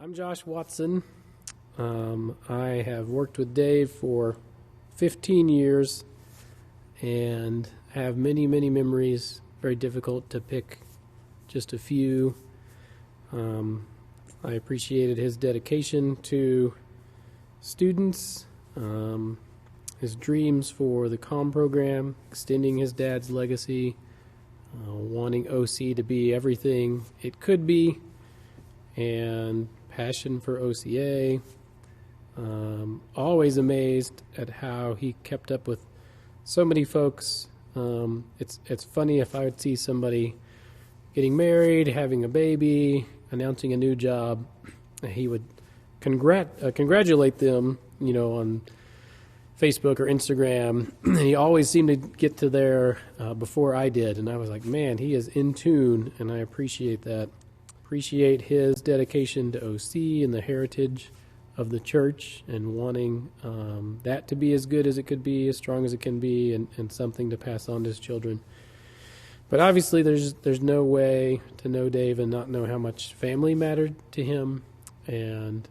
I'm Josh Watson. I have worked with Dave for 15 years and have many, many memories. Very difficult to pick just a few. I appreciated his dedication to students, his dreams for the COM program, extending his dad's legacy, wanting OC to be everything it could be, and passion for OCA. Always amazed at how he kept up with so many folks. It's funny if I would see somebody getting married, having a baby, announcing a new job, he would congratulate them, on Facebook or Instagram. And he always seemed to get to there before I did. And I was like, man, he is in tune, and I appreciate that. Appreciate his dedication to OC and the heritage of the church, and wanting that to be as good as it could be, as strong as it can be, and something to pass on to his children. But obviously there's no way to know Dave and not know how much family mattered to him. And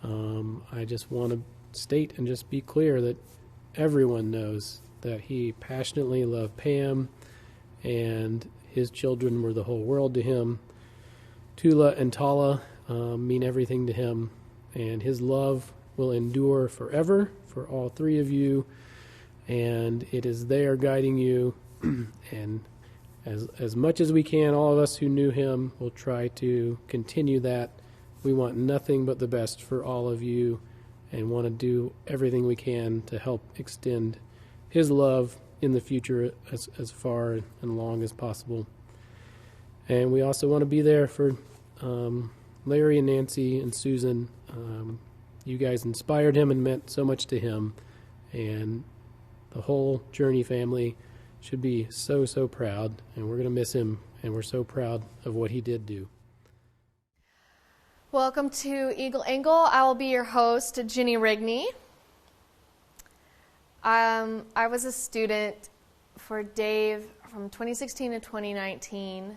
I just want to state and just be clear that everyone knows that he passionately loved Pam, and his children were the whole world to him. Tula and Tala mean everything to him, and his love will endure forever for all three of you, and it is there guiding you. And as much as we can, all of us who knew him will try to continue that. We want nothing but the best for all of you, and want to do everything we can to help extend his love in the future as far and long as possible. And we also want to be there for Larry and Nancy and Susan. You guys inspired him and meant so much to him, and the whole Jurney family should be so, so proud, and we're going to miss him, and we're so proud of what he did do. Welcome to Eagle Angle. I will be your host, Ginny Rigney. I was a student for Dave from 2016 to 2019.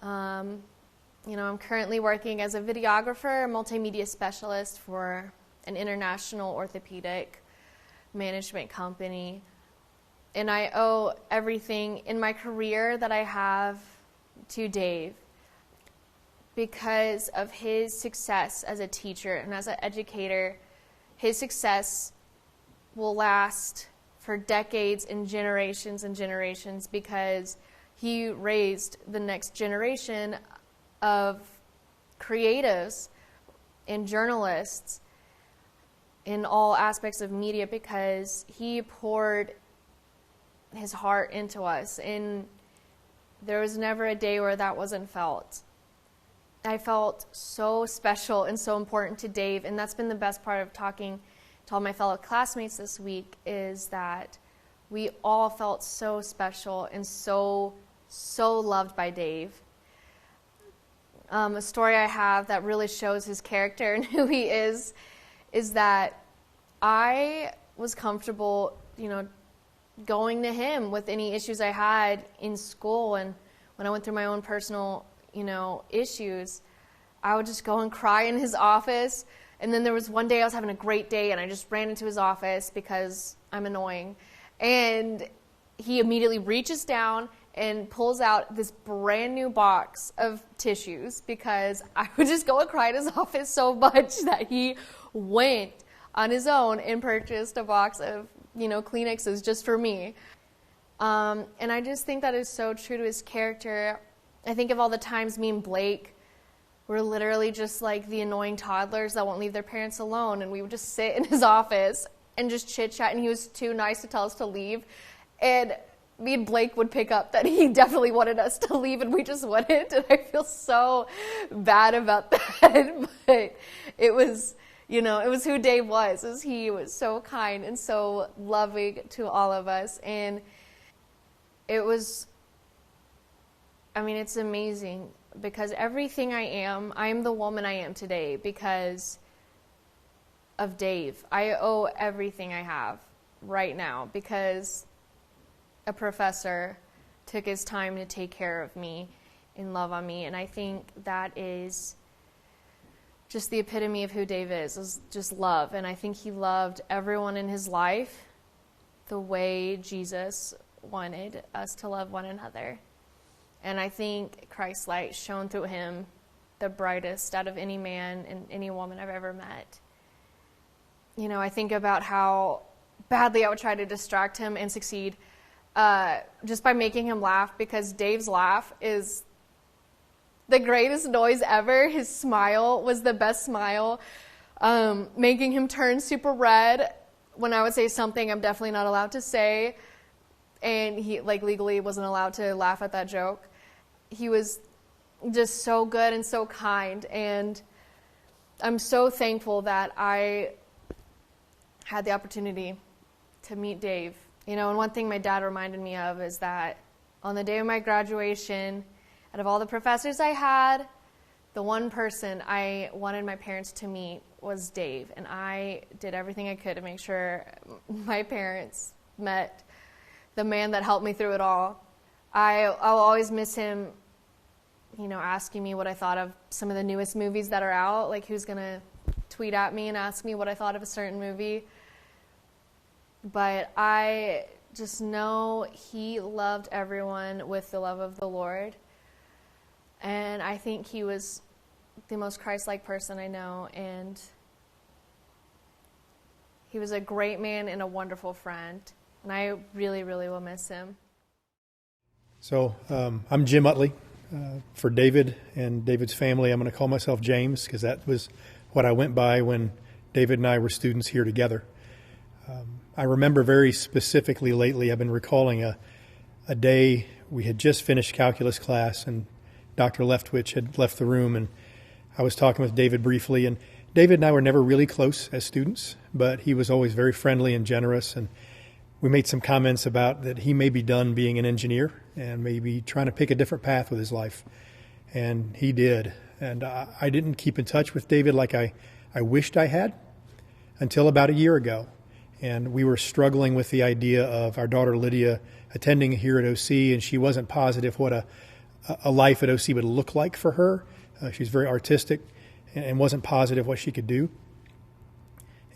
I'm currently working as a videographer, multimedia specialist for an international orthopedic management company. And I owe everything in my career that I have to Dave, because of his success as a teacher and as an educator. His success will last for decades and generations, because he raised the next generation of creatives and journalists in all aspects of media, because he poured his heart into us, and there was never a day where that wasn't felt. I felt so special and so important to Dave, and that's been the best part of talking to all my fellow classmates this week, is that we all felt so special and so loved by Dave. A story I have that really shows his character and who he is that I was comfortable, going to him with any issues I had in school, and when I went through my own personal issues, I would just go and cry in his office. And then there was one day I was having a great day, and I just ran into his office because I'm annoying. And he immediately reaches down and pulls out this brand new box of tissues, because I would just go and cry in his office so much that he went on his own and purchased a box of, Kleenexes just for me. And I just think that is so true to his character. I think of all the times me and Blake were literally just like the annoying toddlers that won't leave their parents alone, and we would just sit in his office and just chit-chat, and he was too nice to tell us to leave. And me and Blake would pick up that he definitely wanted us to leave, and we just wouldn't, and I feel so bad about that. But it was, it was who Dave was. He was so kind and so loving to all of us, and it was, it's amazing, because everything I am the woman I am today because of Dave. I owe everything I have right now because a professor took his time to take care of me and love on me. And I think that is just the epitome of who Dave is just love. And I think he loved everyone in his life the way Jesus wanted us to love one another. And I think Christ's light shone through him the brightest out of any man and any woman I've ever met. You know, I think about how badly I would try to distract him and succeed just by making him laugh, because Dave's laugh is the greatest noise ever. His smile was the best smile, making him turn super red when I would say something I'm definitely not allowed to say, and he legally wasn't allowed to laugh at that joke. He was just so good and so kind, and I'm so thankful that I had the opportunity to meet Dave. You know, and one thing my dad reminded me of is that on the day of my graduation, out of all the professors I had, the one person I wanted my parents to meet was Dave, and I did everything I could to make sure my parents met the man that helped me through it all. I'll always miss him, you know, asking me what I thought of some of the newest movies that are out, like who's going to tweet at me and ask me what I thought of a certain movie. But I just know he loved everyone with the love of the Lord. And I think he was the most Christ-like person I know. And he was a great man and a wonderful friend. And I really, really will miss him. So I'm Jim Utley. For David and David's family, I'm going to call myself James, because that was what I went by when David and I were students here together. I remember very specifically lately, I've been recalling a day we had just finished calculus class, and Dr. Leftwich had left the room, and I was talking with David briefly, and David and I were never really close as students, but he was always very friendly and generous, and we made some comments about that he may be done being an engineer and maybe trying to pick a different path with his life, and he did. And I didn't keep in touch with David like I wished I had until about a year ago. And we were struggling with the idea of our daughter Lydia attending here at OC, and she wasn't positive what a life at OC would look like for her. She's very artistic and wasn't positive what she could do.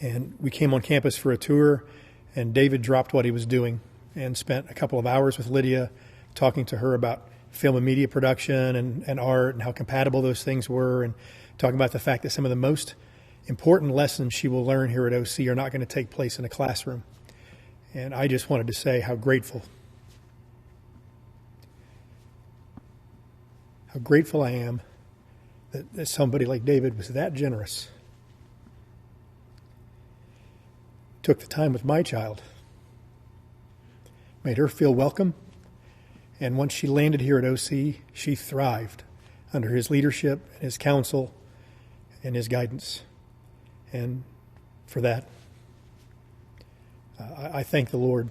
And we came on campus for a tour, and David dropped what he was doing and spent a couple of hours with Lydia talking to her about film and media production and art and how compatible those things were, and talking about the fact that some of the most important lessons she will learn here at OC are not going to take place in a classroom. And I just wanted to say how grateful I am that somebody like David was that generous. Took the time with my child, made her feel welcome, and once she landed here at OC, she thrived under his leadership and his counsel and his guidance. And for that, I thank the Lord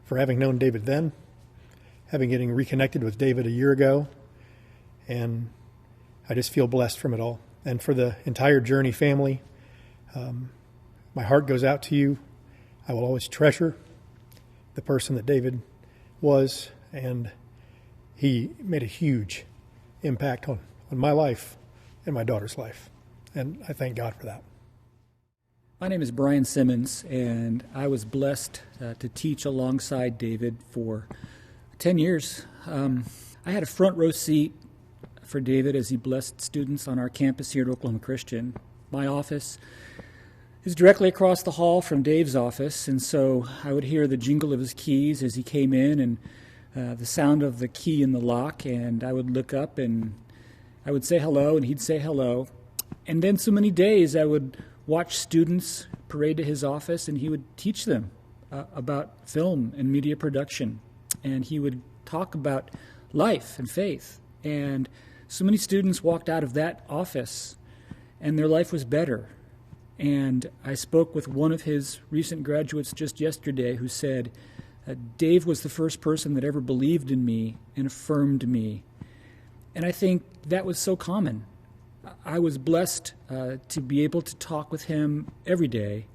for having known David then, getting reconnected with David a year ago, and I just feel blessed from it all. And for the entire Jurney family, my heart goes out to you. I will always treasure the person that David was, and he made a huge impact on my life and my daughter's life. And I thank God for that. My name is Brian Simmons, and I was blessed to teach alongside David for 10 years. I had a front row seat for David as he blessed students on our campus here at Oklahoma Christian. My office is directly across the hall from Dave's office, and so I would hear the jingle of his keys as he came in and the sound of the key in the lock, and I would look up and I would say hello, and he'd say hello. And then so many days I would watch students parade to his office, and he would teach them about film and media production. And he would talk about life and faith. And so many students walked out of that office, and their life was better. And I spoke with one of his recent graduates just yesterday who said, Dave was the first person that ever believed in me and affirmed me. And I think that was so common. I was blessed to be able to talk with him every day.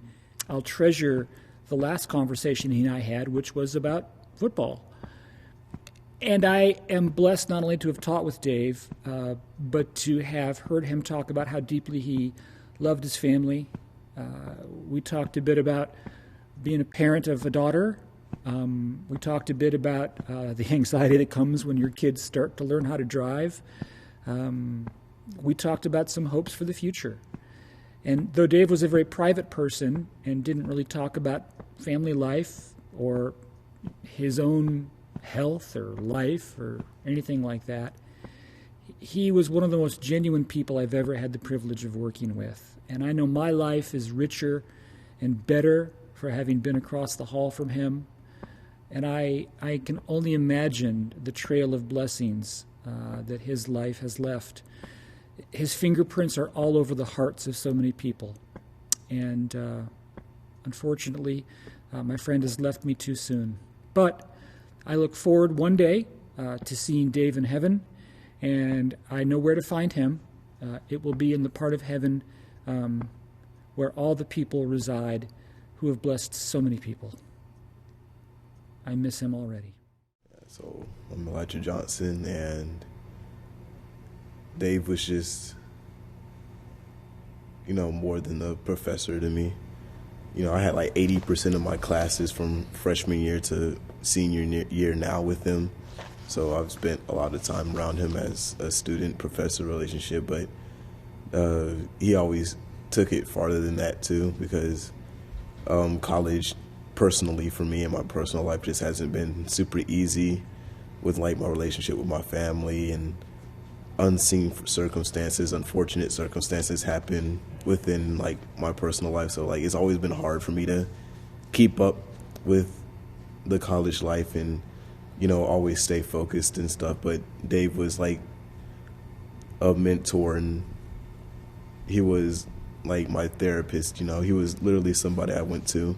I'll treasure the last conversation he and I had, which was about football. And I am blessed not only to have taught with Dave, but to have heard him talk about how deeply he loved his family. We talked a bit about being a parent of a daughter. We talked a bit about the anxiety that comes when your kids start to learn how to drive. We talked about some hopes for the future. And though Dave was a very private person and didn't really talk about family life or his own health or life or anything like that, he was one of the most genuine people I've ever had the privilege of working with. And I know my life is richer and better for having been across the hall from him. And I can only imagine the trail of blessings that his life has left. His fingerprints are all over the hearts of so many people. And unfortunately, my friend has left me too soon. But I look forward one day to seeing Dave in heaven, and I know where to find him. It will be in the part of heaven where all the people reside who have blessed so many people. I miss him already. So I'm Elijah Johnson, and Dave was just, more than a professor to me. I had like 80% of my classes from freshman year to senior year now with him. So I've spent a lot of time around him as a student-professor relationship, but he always took it farther than that too, because college personally for me in my personal life just hasn't been super easy with like my relationship with my family, and unseen circumstances, unfortunate circumstances happen within like my personal life. So like it's always been hard for me to keep up with the college life and always stay focused and stuff. But Dave was like a mentor, and he was like my therapist. He was literally somebody I went to,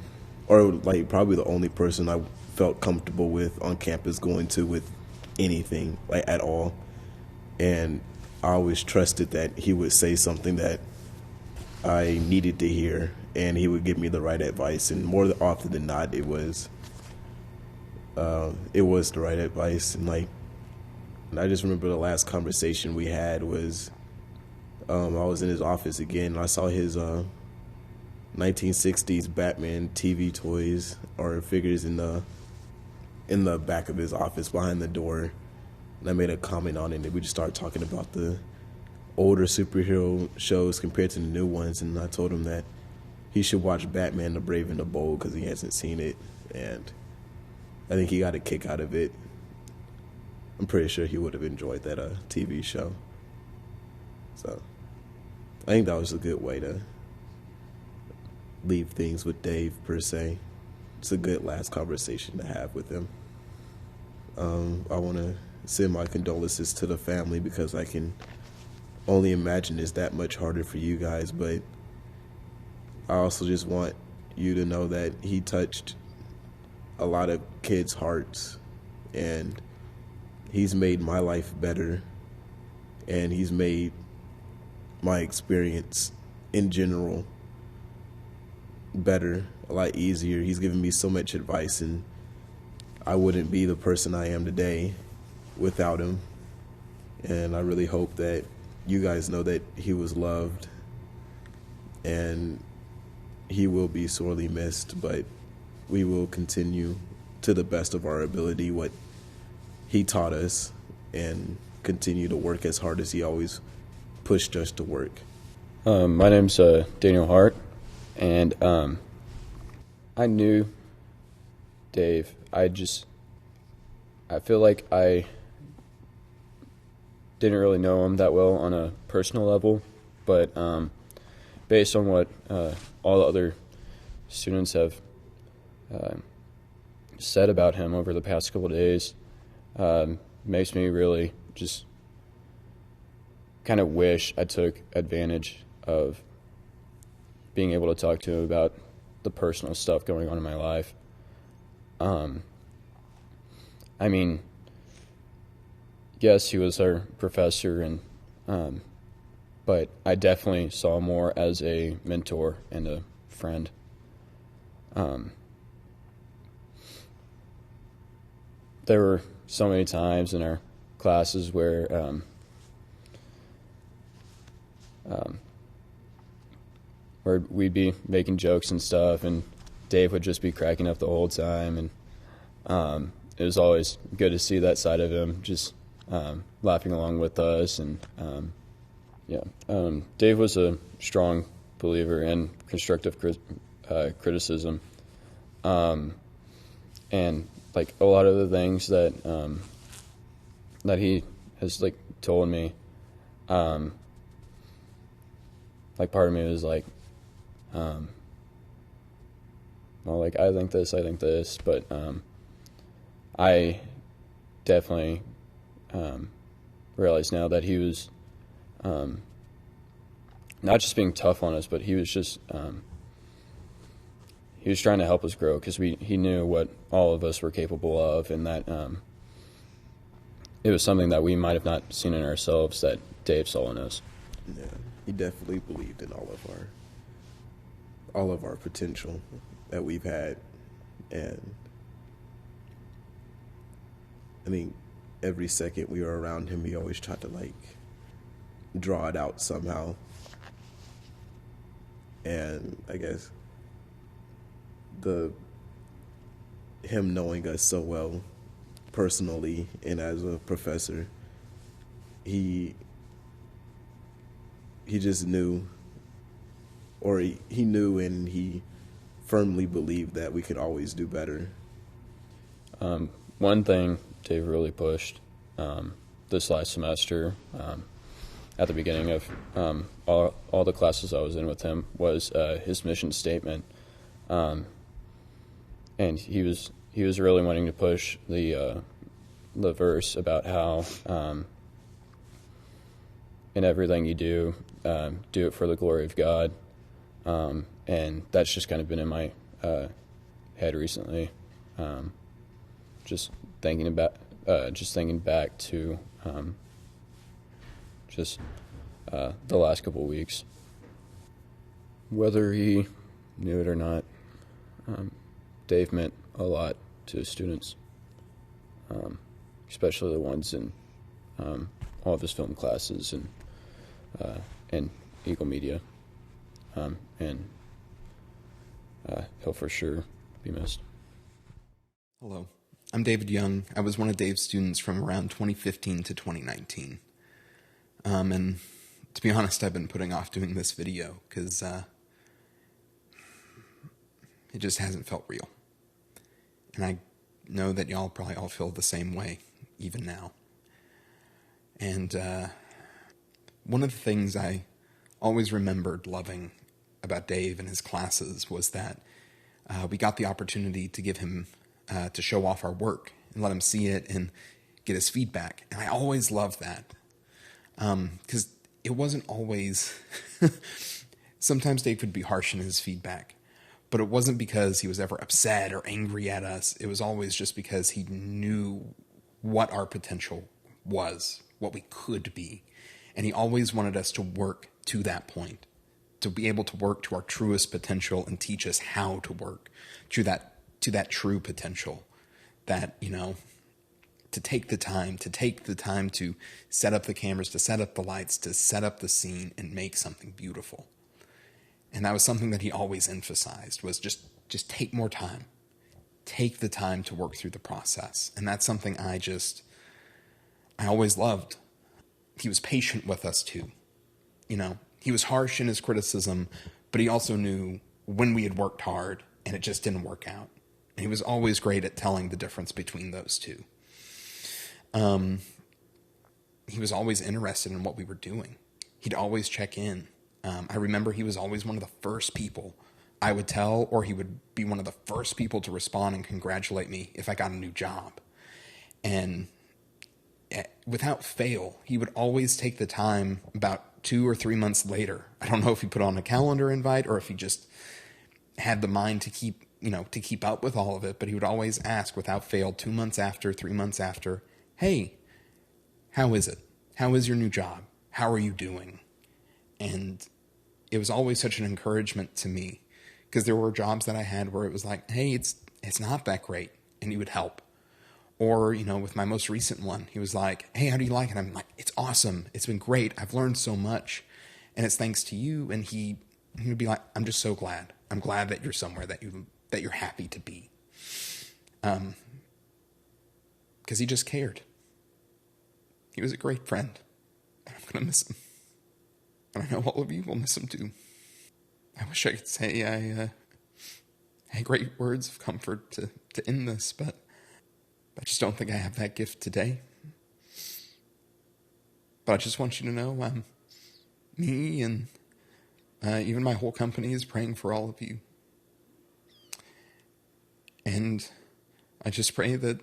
or like probably the only person I felt comfortable with on campus going to with anything like at all. And I always trusted that he would say something that I needed to hear, and he would give me the right advice. And more often than not, it was the right advice. And I just remember the last conversation we had was I was in his office again, and I saw his 1960s Batman TV toys or figures in the back of his office behind the door. And I made a comment on it, and we just started talking about the older superhero shows compared to the new ones. And I told him that he should watch Batman the Brave and the Bold because he hasn't seen it. And I think he got a kick out of it. I'm pretty sure he would have enjoyed that TV show. So I think that was a good way to leave things with Dave, per se. It's a good last conversation to have with him. I want to send my condolences to the family, because I can only imagine it's that much harder for you guys. But I also just want you to know that he touched a lot of kids' hearts, and he's made my life better, and he's made my experience in general better, a lot easier. He's given me so much advice, and I wouldn't be the person I am today without him. And I really hope that you guys know that he was loved, and he will be sorely missed, but we will continue to the best of our ability what he taught us, and continue to work as hard as he always pushed us to work. My name's Daniel Hart, and I knew Dave. I feel like I didn't really know him that well on a personal level, but based on what all the other students have said about him over the past couple of days, makes me really just kind of wish I took advantage of being able to talk to him about the personal stuff going on in my life. I mean, yes, he was our professor, and but I definitely saw him more as a mentor and a friend. There were so many times in our classes where we'd be making jokes and stuff, and Dave would just be cracking up the whole time, and it was always good to see that side of him, just laughing along with us. And Dave was a strong believer in constructive criticism, and like a lot of the things that that he has like told me, like part of me was like, well, like I think this, but I definitely realize now that he was not just being tough on us, but he was just he was trying to help us grow, because he knew what all of us were capable of, and that it was something that we might have not seen in ourselves that Dave saw in us. Yeah, he definitely believed in all of our potential that we've had, and I mean, every second we were around him, he always tried to like draw it out somehow. And I guess him knowing us so well personally and as a professor, he just knew, or he knew and he firmly believed that we could always do better. One thing Dave really pushed this last semester, at the beginning of all the classes I was in with him, was his mission statement, and he was really wanting to push the verse about how in everything you do it for the glory of God, and that's just kind of been in my head recently, just thinking back to the last couple of weeks. Whether he knew it or not, Dave meant a lot to his students, especially the ones in all of his film classes and Eagle Media, and he'll for sure be missed. Hello, I'm David Young. I was one of Dave's students from around 2015 to 2019. And to be honest, I've been putting off doing this video because it just hasn't felt real. And I know that y'all probably all feel the same way, even now. And one of the things I always remembered loving about Dave and his classes was that we got the opportunity to give him, to show off our work and let him see it and get his feedback. And I always loved that. Because it wasn't always, sometimes Dave would be harsh in his feedback, but it wasn't because he was ever upset or angry at us. It was always just because he knew what our potential was, what we could be. And he always wanted us to work to that point, to be able to work to our truest potential and teach us how to work to that true potential, that, to take the time to set up the cameras, to set up the lights, to set up the scene and make something beautiful. And that was something that he always emphasized, was just take more time. Take the time to work through the process. And that's something I always loved. He was patient with us too. He was harsh in his criticism, but he also knew when we had worked hard and it just didn't work out. And he was always great at telling the difference between those two. He was always interested in what we were doing. He'd always check in. I remember he was always one of the first people I would tell, or he would be one of the first people to respond and congratulate me if I got a new job. And without fail, he would always take the time about 2 or 3 months later. I don't know if he put on a calendar invite or if he just had the mind to keep up with all of it, but he would always ask without fail, 2 months after, 3 months after, "Hey, how is it? How is your new job? How are you doing?" And it was always such an encouragement to me, because there were jobs that I had where it was like, "Hey, it's not that great," and he would help. Or, with my most recent one, he was like, hey, how do you like it? I'm like, it's awesome. It's been great. I've learned so much. And it's thanks to you. And he would be like, I'm just so glad. I'm glad that you're somewhere that you're happy to be. Because he just cared. He was a great friend. And I'm going to miss him. And I know all of you will miss him too. I wish I could say I had great words of comfort to end this, but I just don't think I have that gift today. But I just want you to know, me and even my whole company is praying for all of you. And I just pray that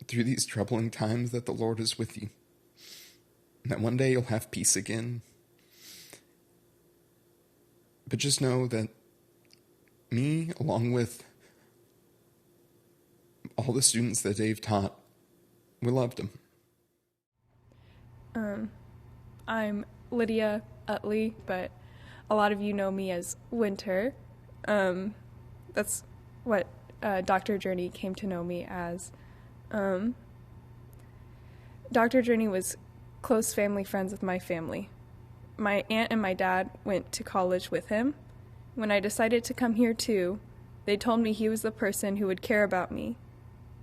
through these troubling times that the Lord is with you. And that one day you'll have peace again. But just know that me, along with all the students that Dave taught, we loved him. I'm Lydia Utley, but a lot of you know me as Winter. That's what Dr. Jurney came to know me as. Dr. Jurney was close family friends with my family. My aunt and my dad went to college with him. When I decided to come here too, they told me he was the person who would care about me,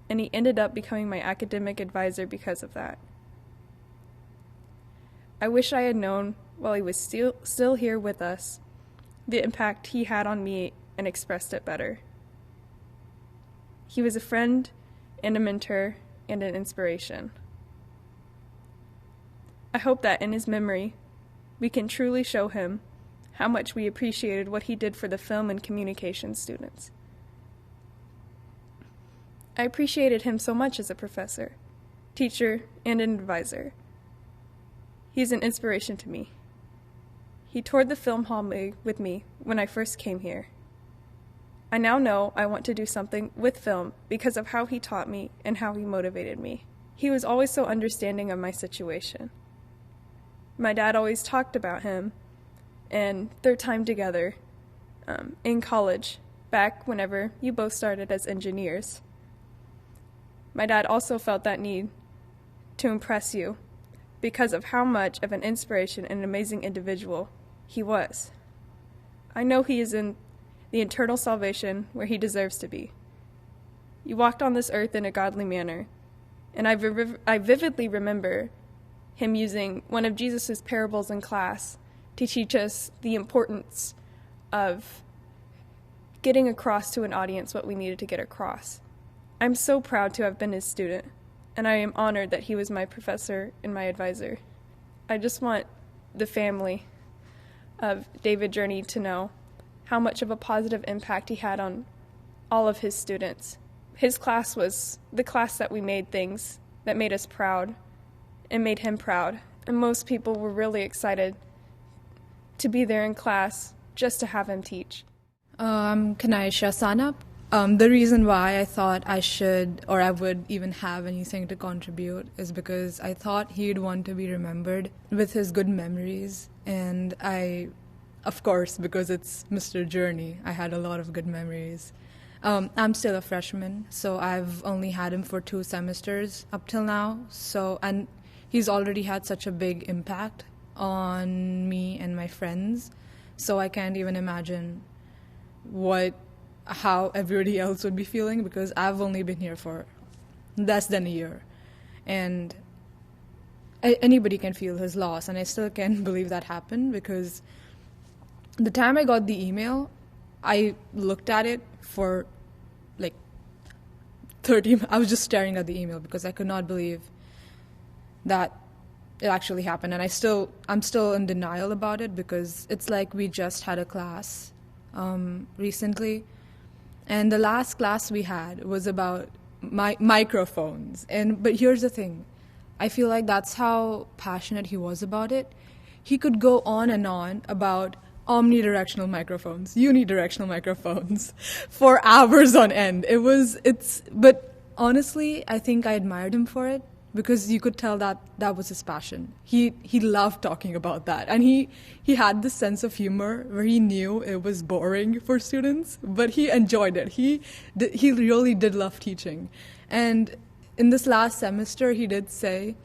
and he ended up becoming my academic advisor because of that. I wish I had known, while he was still here with us, the impact he had on me and expressed it better. He was a friend and a mentor and an inspiration. I hope that in his memory, we can truly show him how much we appreciated what he did for the film and communication students. I appreciated him so much as a professor, teacher, and an advisor. He's an inspiration to me. He toured the film hall with me when I first came here. I now know I want to do something with film because of how he taught me and how he motivated me. He was always so understanding of my situation. My dad always talked about him and their time together in college, back whenever you both started as engineers. My dad also felt that need to impress you because of how much of an inspiration and an amazing individual he was. I know he is in the eternal salvation where he deserves to be. You walked on this earth in a godly manner, and I vividly remember him using one of Jesus' parables in class to teach us the importance of getting across to an audience what we needed to get across. I'm so proud to have been his student, and I am honored that he was my professor and my advisor. I just want the family of David Jurney to know how much of a positive impact he had on all of his students. His class was the class that we made things that made us proud and made him proud. And most people were really excited to be there in class just to have him teach. I'm Kanaisha Sanap. The reason why I thought I should or I would even have anything to contribute is because I thought he'd want to be remembered with his good memories. And of course, because it's Mr. Jurney, I had a lot of good memories. I'm still a freshman, so I've only had him for 2 semesters up till now. And he's already had such a big impact on me and my friends. So I can't even imagine how everybody else would be feeling, because I've only been here for less than a year. And anybody can feel his loss, and I still can't believe that happened, because the time I got the email, I looked at it for like 30 I was just staring at the email because I could not believe that it actually happened. And I'm still in denial about it, because it's like we just had a class recently, and the last class we had was about microphones. But here's the thing, I feel like that's how passionate he was about it. He could go on and on about omnidirectional microphones, unidirectional microphones for hours on end. But honestly, I think I admired him for it, because you could tell that was his passion. He loved talking about that, and he had this sense of humor where he knew it was boring for students, but he enjoyed it. He really did love teaching, and in this last semester, he did say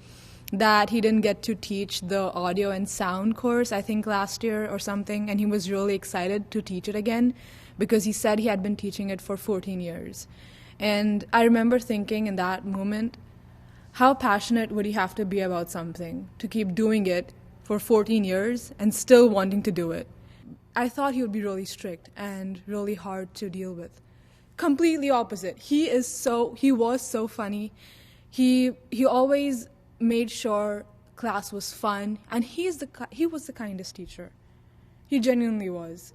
that he didn't get to teach the audio and sound course, I think last year or something, and he was really excited to teach it again because he said he had been teaching it for 14 years. And I remember thinking in that moment, how passionate would he have to be about something to keep doing it for 14 years and still wanting to do it? I thought he would be really strict and really hard to deal with. Completely opposite. He was so funny. He always made sure class was fun, and he was the kindest teacher. He genuinely was.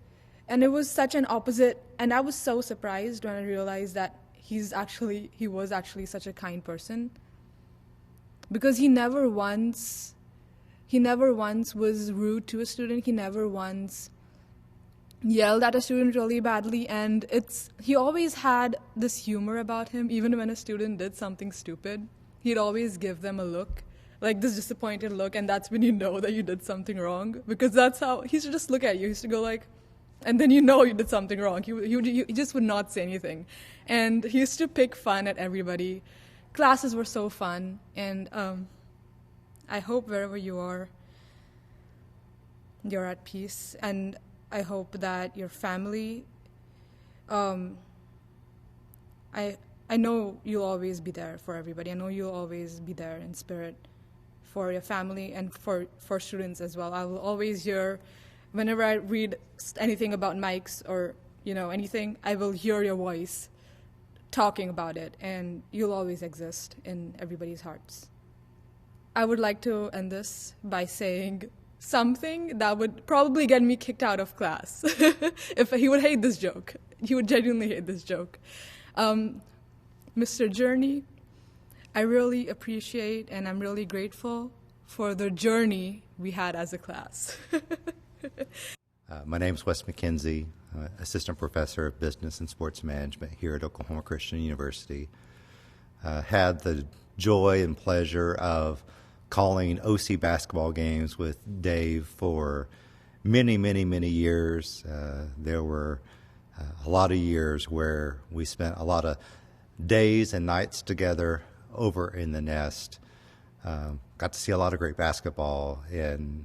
And it was such an opposite, and I was so surprised when I realized that he was actually such a kind person, because he never once was rude to a student. He never once yelled at a student really badly, and he always had this humor about him. Even when a student did something stupid, he'd always give them a look, like this disappointed look, and that's when you know that you did something wrong, because that's how he used to just look at you. He used to go like, and then you know you did something wrong. He just would not say anything, and he used to pick fun at everybody. Classes were so fun, and I hope wherever you are, you're at peace, and I hope that your family, I know you'll always be there for everybody. I know you'll always be there in spirit for your family and for students as well. I will always hear, whenever I read anything about mics or, anything, I will hear your voice talking about it, and you'll always exist in everybody's hearts. I would like to end this by saying something that would probably get me kicked out of class. If he would hate this joke. He would genuinely hate this joke. Mr. Jurney, I really appreciate and I'm really grateful for the journey we had as a class. My name is Wes McKenzie, Assistant Professor of Business and Sports Management here at Oklahoma Christian University. Had the joy and pleasure of calling OC basketball games with Dave for many, many, many years. There were a lot of years where we spent a lot of days and nights together over in the nest. Got to see a lot of great basketball and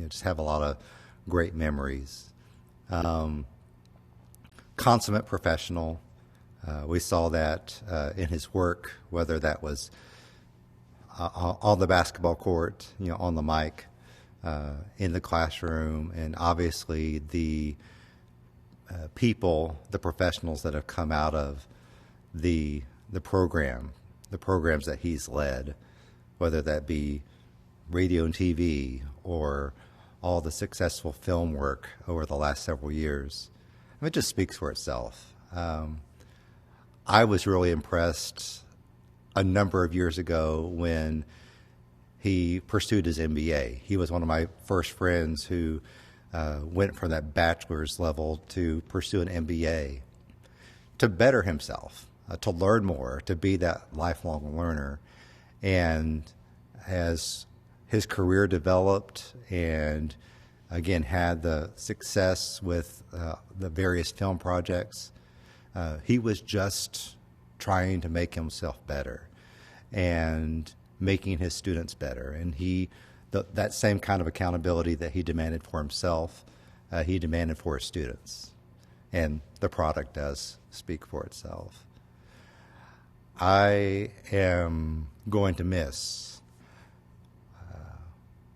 just have a lot of great memories. Consummate professional. We saw that in his work, whether that was on the basketball court, on the mic, in the classroom, and obviously the people, the professionals that have come out of the programs that he's led, whether that be radio and TV or all the successful film work over the last several years. It just speaks for itself. I was really impressed a number of years ago when he pursued his MBA. He was one of my first friends who went from that bachelor's level to pursue an MBA to better himself, to learn more, to be that lifelong learner. And as his career developed and, again, had the success with the various film projects, he was just trying to make himself better and making his students better. And that same kind of accountability that he demanded for himself, he demanded for his students. And the product does speak for itself. I am going to miss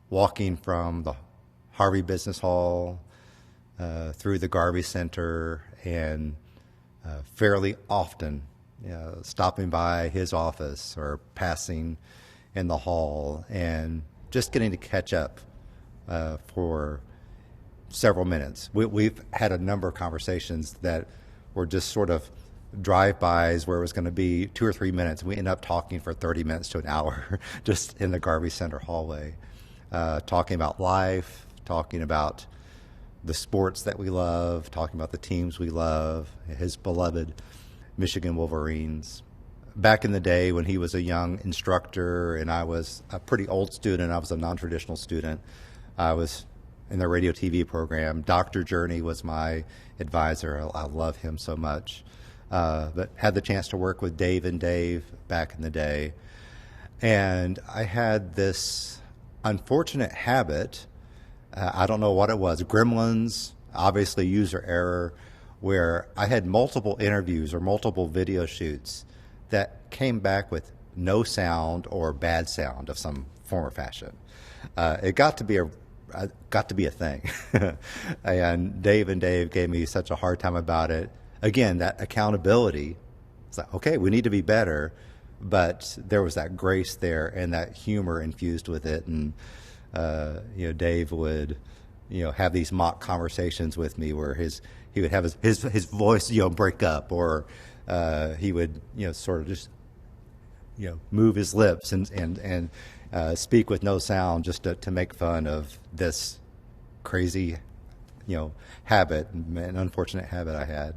walking from the Harvey Business Hall through the Garvey Center and fairly often stopping by his office or passing in the hall and just getting to catch up for several minutes. We've had a number of conversations that were just sort of drive-bys where it was going to be 2 or 3 minutes. We ended up talking for 30 minutes to an hour just in the Garvey Center hallway, talking about life, talking about the sports that we love, talking about the teams we love, his beloved Michigan Wolverines. Back in the day when he was a young instructor and I was a pretty old student, I was a non-traditional student, I was in the radio TV program. Dr. Jurney was my advisor. I love him so much. but had the chance to work with Dave and Dave back in the day. And I had this unfortunate habit, I don't know what it was, gremlins, obviously user error, where I had multiple interviews or multiple video shoots that came back with no sound or bad sound of some form or fashion. It got to be a thing. And Dave gave me such a hard time about it. Again, that accountability. It's like, okay, we need to be better, but there was that grace there and that humor infused with it. And Dave would, have these mock conversations with me where he would have his voice, break up, or he would, sort of just, move his lips and speak with no sound just to make fun of this crazy, habit, an unfortunate habit I had.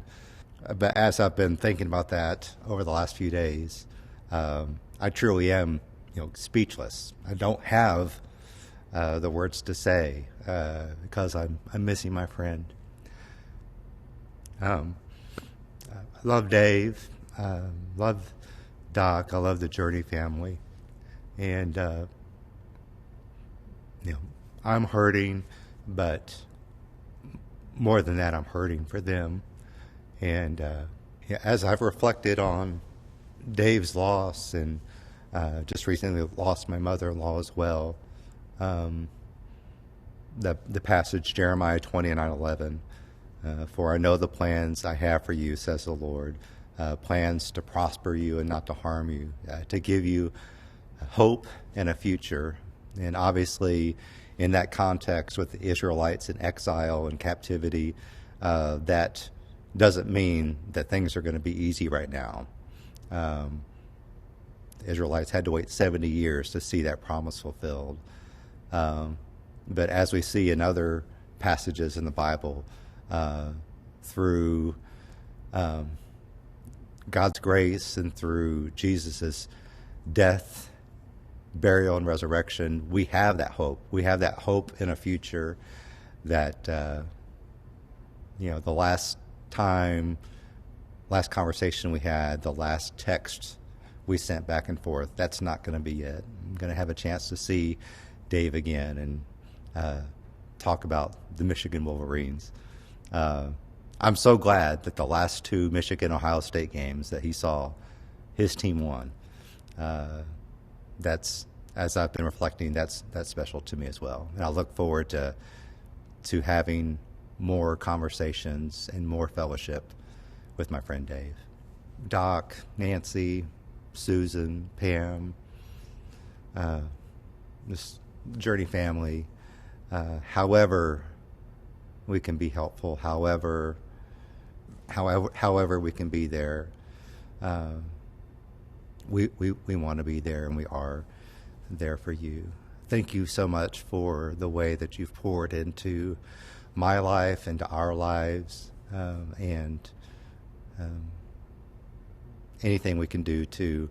But as I've been thinking about that over the last few days, I truly am, speechless. I don't have the words to say because I'm missing my friend. I love Dave, love Doc, I love the Jurney family, and I'm hurting, but more than that, I'm hurting for them. And as I've reflected on Dave's loss, and just recently lost my mother-in-law as well, the passage Jeremiah 29:11. For I know the plans I have for you, says the Lord, plans to prosper you and not to harm you, to give you hope and a future. And obviously, in that context with the Israelites in exile and captivity, that doesn't mean that things are going to be easy right now. The Israelites had to wait 70 years to see that promise fulfilled. But as we see in other passages in the Bible, through God's grace and through Jesus' death, burial, and resurrection, we have that hope. We have that hope in a future that, the last conversation we had, the last text we sent back and forth, that's not going to be it. I'm going to have a chance to see Dave again and talk about the Michigan Wolverines. I'm so glad that the last two Michigan-Ohio State games that he saw, his team won. That's, as I've been reflecting, that's special to me as well. And I look forward to having more conversations and more fellowship with my friend Dave. Doc, Nancy, Susan, Pam, this Jurney family, however we can be helpful, however we can be there, we want to be there, and we are there for you. Thank you so much for the way that you've poured into my life, into our lives, and anything we can do to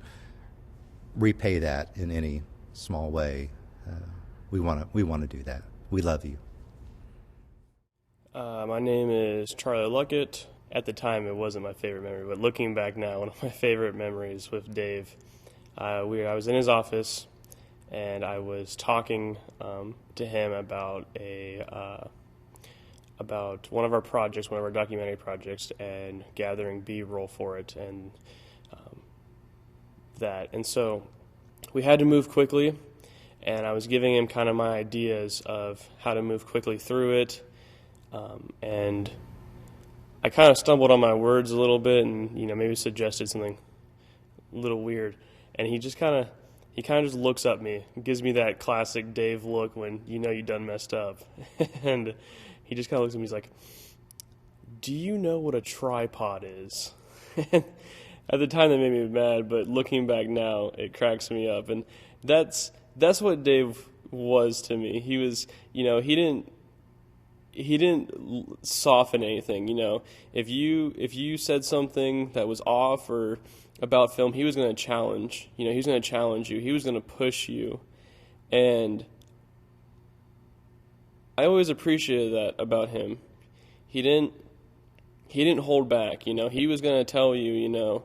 repay that in any small way, we want to do that. We love you. My name is Charlie Luckett. At the time, it wasn't my favorite memory, but looking back now, one of my favorite memories with Dave, I was in his office, and I was talking to him about about one of our projects, one of our documentary projects, and gathering B-roll for it, and that. And so we had to move quickly, and I was giving him kind of my ideas of how to move quickly through it, and I kind of stumbled on my words a little bit, and maybe suggested something a little weird, and he kind of just looks at me, gives me that classic Dave look when you done messed up, and he just kind of looks at me. He's like, "Do you know what a tripod is?" And at the time that made me mad, but looking back now, it cracks me up, and that's what Dave was to me. He was, he didn't soften anything. If you said something that was off or about film, he was going to challenge. He was going to challenge you. He was going to push you, and I always appreciated that about him. He he didn't hold back. He was going to tell you,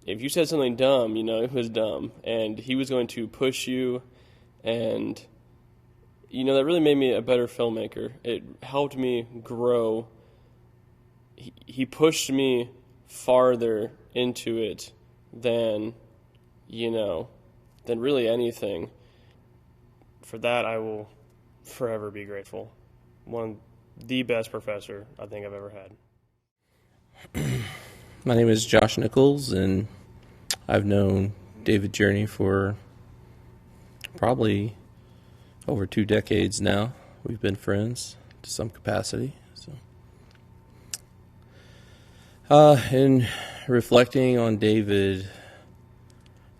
if you said something dumb, it was dumb. And he was going to push you. And, that really made me a better filmmaker. It helped me grow. He pushed me farther into it than really anything. For that, I will forever be grateful. One of the best professor I think I've ever had. My name is Josh Nichols, and I've known David Jurney for probably over 2 decades now. We've been friends to some capacity. In reflecting on David,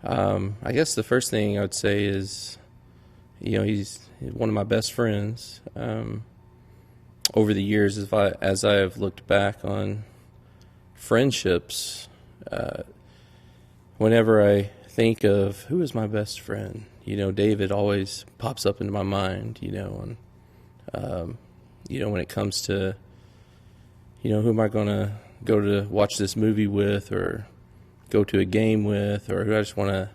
I guess the first thing I would say is, he's one of my best friends. Over the years, as I have looked back on friendships, whenever I think of who is my best friend, David always pops up into my mind, and, when it comes to, who am I going to go to watch this movie with, or go to a game with, or who I just want to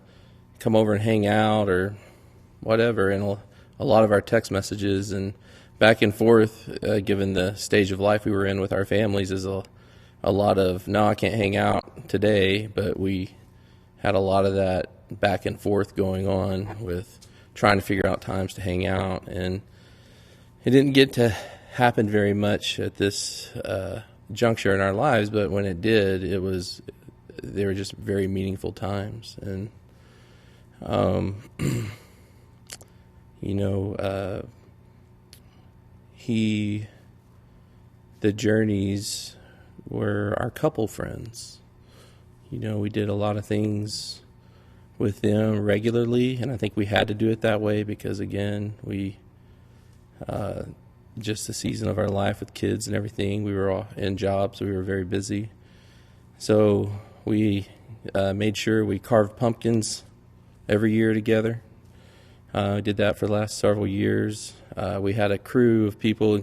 come over and hang out, or whatever. And a lot of our text messages and back and forth, given the stage of life we were in with our families, is a lot of, no, I can't hang out today, but we had a lot of that back and forth going on with trying to figure out times to hang out. And it didn't get to happen very much at this juncture in our lives, but when it did, they were just very meaningful times. And the Journeys were our couple friends. We did a lot of things with them regularly, and I think we had to do it that way because, again, just the season of our life with kids and everything, we were all in jobs, we were very busy. So we made sure we carved pumpkins every year together. We did that for the last several years. We had a crew of people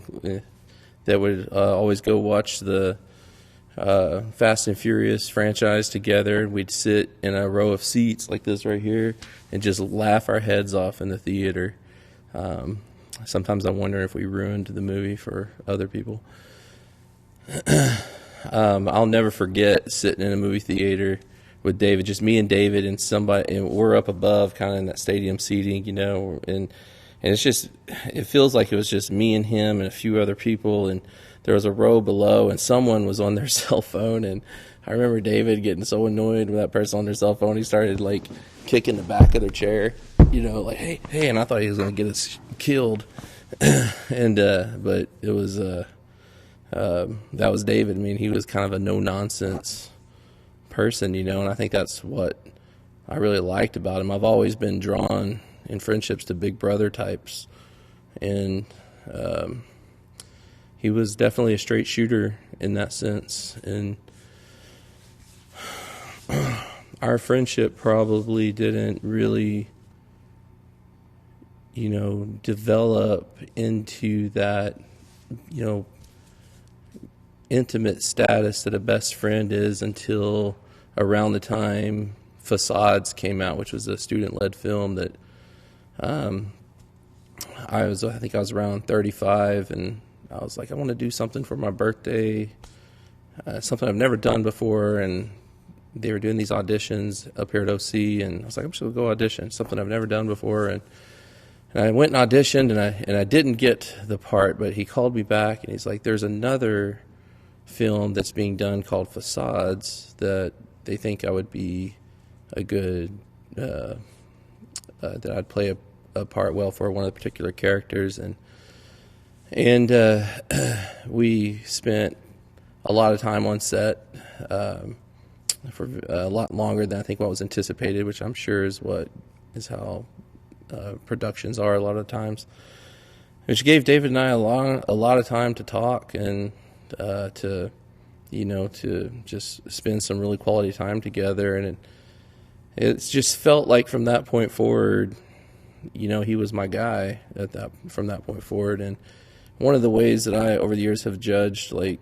that would always go watch the Fast and Furious franchise together. We'd sit in a row of seats like this right here and just laugh our heads off in the theater. Sometimes I wonder if we ruined the movie for other people. I'll never forget sitting in a movie theater with David, just me and David and somebody, and we're up above kind of in that stadium seating, and it's just, it feels like it was just me and him and a few other people, and there was a row below and someone was on their cell phone, and I remember David getting so annoyed with that person on their cell phone, he started like kicking the back of their chair, like, hey, and I thought he was going to get us killed. And but it was that was David. I mean, he was kind of a no-nonsense person, and I think that's what I really liked about him. I've always been drawn in friendships to big brother types, and he was definitely a straight shooter in that sense. And our friendship probably didn't really develop into that, intimate status that a best friend is until around the time Facades came out, which was a student-led film that I think I was around 35, and I was like, I want to do something for my birthday, something I've never done before, and they were doing these auditions up here at OC, and I was like, I'm just going to go audition, something I've never done before, and I went and auditioned, and I didn't get the part, but he called me back, and he's like, there's another film that's being done called Facades that they think I would be a good, that I'd play a part well for one of the particular characters, and we spent a lot of time on set for a lot longer than I think what was anticipated, which I'm sure is how productions are a lot of times, which gave David and I a lot of time to talk and to just spend some really quality time together. And it's just felt like from that point forward, he was my guy from that point forward. And one of the ways that I over the years have judged like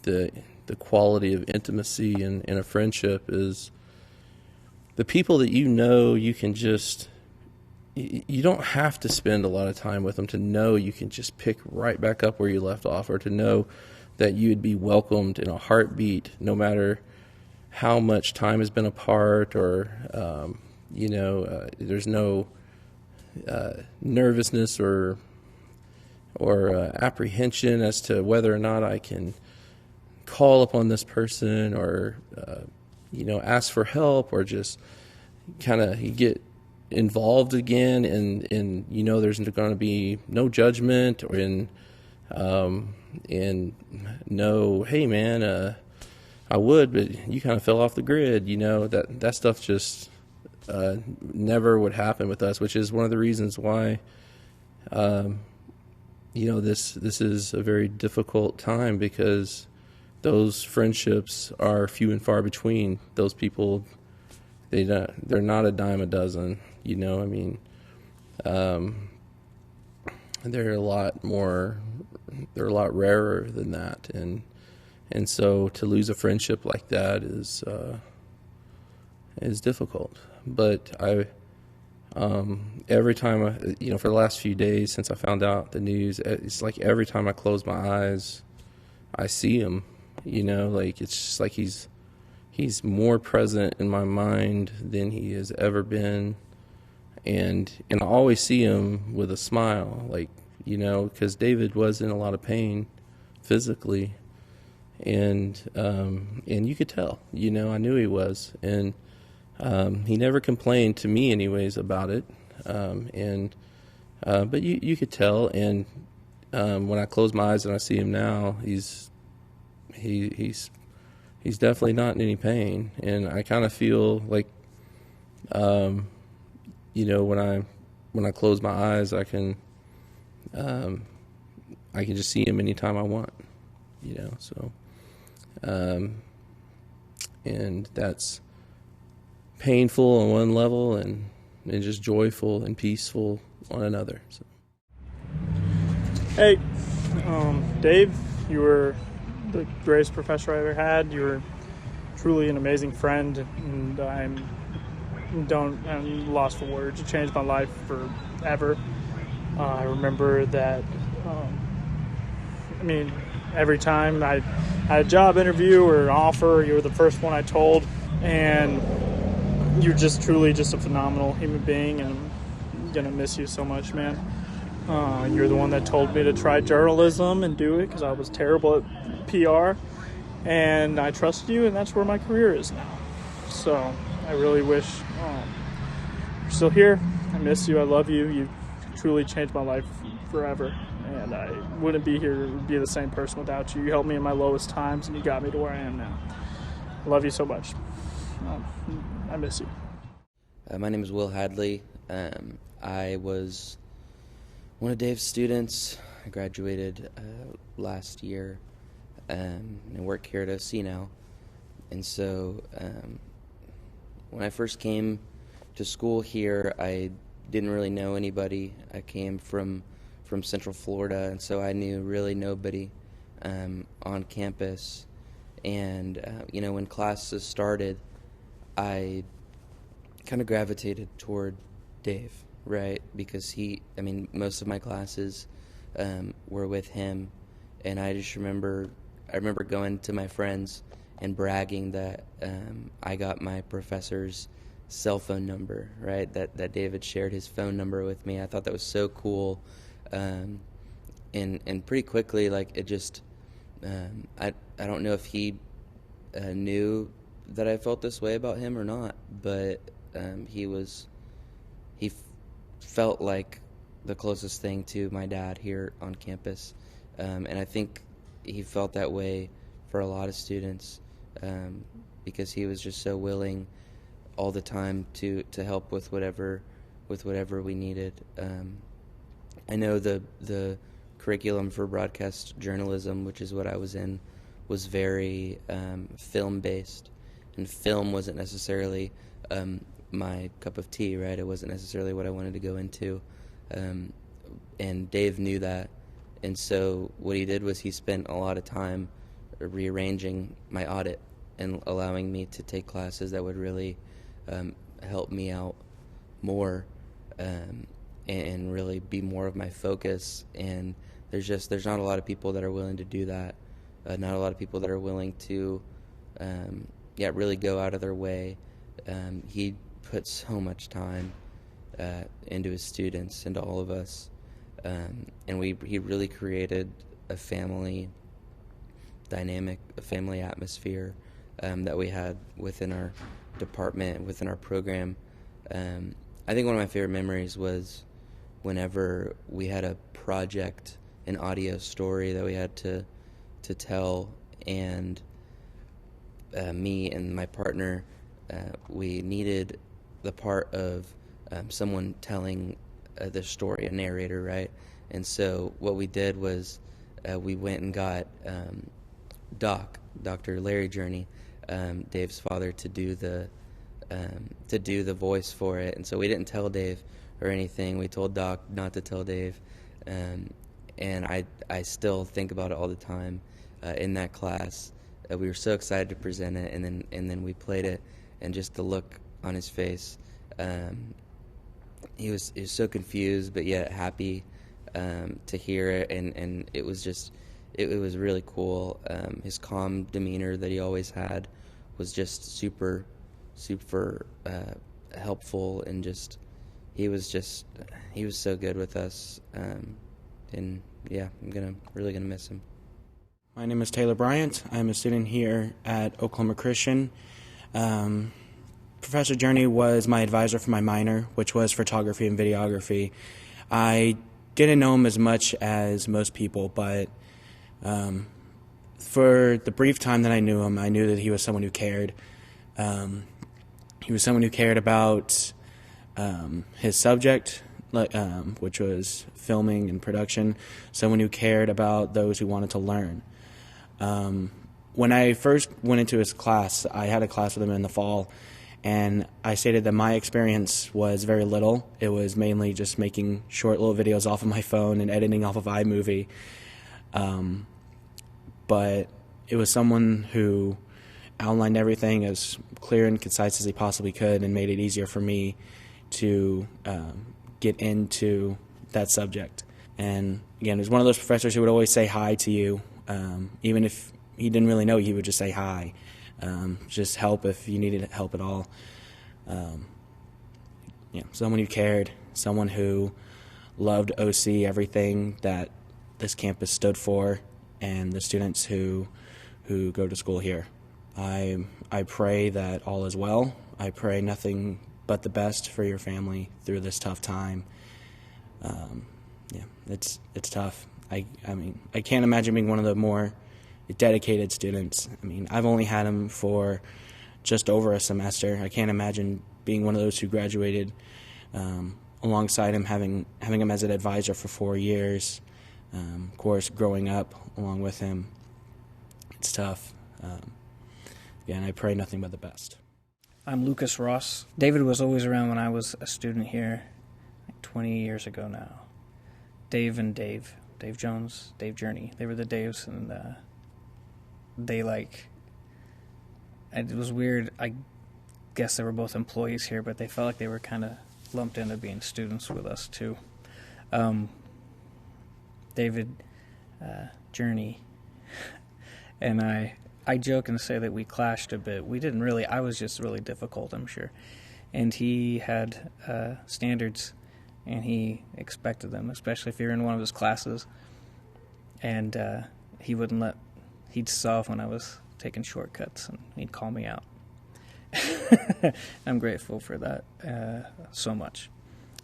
the quality of intimacy in a friendship is the people that you can just, you don't have to spend a lot of time with them to know you can just pick right back up where you left off, or to know that you'd be welcomed in a heartbeat no matter how much time has been apart, or there's no nervousness or apprehension as to whether or not I can call upon this person, or ask for help, or just kind of get involved again, and there's going to be no judgment, or no, hey man, I would, but you kind of fell off the grid. That stuff just never would happen with us, which is one of the reasons why this is a very difficult time, because those friendships are few and far between. Those people, they're not a dime a dozen. They're a lot rarer than that, and so to lose a friendship like that is difficult. But every time for the last few days since I found out the news, it's like every time I close my eyes, I see him. It's just like he's more present in my mind than he has ever been. And I always see him with a smile, because David was in a lot of pain physically, and you could tell, I knew he was, and he never complained to me, anyways, about it, but you could tell, and when I close my eyes and I see him now, he's definitely not in any pain, and I kind of feel like. When I close my eyes, I can just see him anytime I want, so, and that's painful on one level and just joyful and peaceful on another. So. Hey, Dave, you were the greatest professor I ever had. You were truly an amazing friend, and I'm lost for words. You changed my life forever. I remember that, every time I had a job interview or an offer, you were the first one I told, and you're just truly just a phenomenal human being, and I'm going to miss you so much, man. You're the one that told me to try journalism and do it, because I was terrible at PR, and I trust you, and that's where my career is now. So I really wish you're still here. I miss you. I love you. You truly changed my life forever, and I wouldn't be here, be the same person without you. You helped me in my lowest times, and you got me to where I am now. I love you so much. I miss you. My name is Will Hadley. I was one of Dave's students. I graduated last year and work here at OC now. And so when I first came to school here, I didn't really know anybody. I came from Central Florida, and so I knew really nobody on campus. And when classes started, I kind of gravitated toward Dave, right? Because most of my classes were with him, and I remember going to my friends and bragging that I got my professor's cell phone number, right? That David shared his phone number with me. I thought that was so cool, and pretty quickly, it just I don't know if he knew that I felt this way about him or not, but he felt like the closest thing to my dad here on campus, and I think he felt that way for a lot of students, because he was just so willing all the time to help with whatever we needed. I know the curriculum for broadcast journalism, which is what I was in, was very film based, and film wasn't necessarily my cup of tea, right? It wasn't necessarily what I wanted to go into, and Dave knew that, and so what he did was he spent a lot of time rearranging my audit and allowing me to take classes that would really help me out more and really be more of my focus. And there's not a lot of people that are willing to do that. Not a lot of people that are willing to really go out of their way. He put so much time into his students, into all of us, and he really created a family dynamic, a family atmosphere that we had within our department, within our program. I think one of my favorite memories was whenever we had a project, an audio story that we had to tell, and me and my partner, we needed the part of someone telling the story, a narrator, right? And so what we did was we went and got Dr. Larry Jurney, Dave's father, to do the voice for it. And so we didn't tell Dave or anything. We told Doc not to tell Dave, and I still think about it all the time. In that class, we were so excited to present it, and then we played it, and just the look on his face, he was so confused but yet happy to hear it, and it was just it was really cool. His calm demeanor that he always had was just super helpful, and he was so good with us, and yeah, I'm really gonna miss him. My name is Taylor Bryant. I'm a student here at Oklahoma Christian. Professor Jurney was my advisor for my minor, which was photography and videography. I didn't know him as much as most people, but for the brief time that I knew him, I knew that he was someone who cared. He was someone who cared about his subject, which was filming and production, someone who cared about those who wanted to learn. When I first went into his class, I had a class with him in the fall, and I stated that my experience was very little. It was mainly just making short little videos off of my phone and editing off of iMovie. But it was someone who outlined everything as clear and concise as he possibly could and made it easier for me to get into that subject. And again, he was one of those professors who would always say hi to you. Even if he didn't really know you, he would just say hi. Just help if you needed help at all. Someone who cared, someone who loved OC, everything that this campus stood for, and the students who go to school here. I pray that all is well. I pray nothing but the best for your family through this tough time. It's tough. I mean, I can't imagine being one of the more dedicated students. I mean, I've only had him for just over a semester. I can't imagine being one of those who graduated alongside him, having him as an advisor for 4 years. Of course, growing up along with him, it's tough. Again, I pray nothing but the best. I'm Lucas Ross. David was always around when I was a student here, like 20 years ago now. Dave Jones, Dave Jurney. They were the Daves, and it was weird. I guess they were both employees here, but they felt like they were kind of lumped into being students with us too. David Jurney and I joke and say that we clashed a bit. We didn't really. I was just really difficult, I'm sure. And he had standards, and he expected them, especially if you're in one of his classes. And he wouldn't let, he'd solve when I was taking shortcuts, and he'd call me out. I'm grateful for that so much.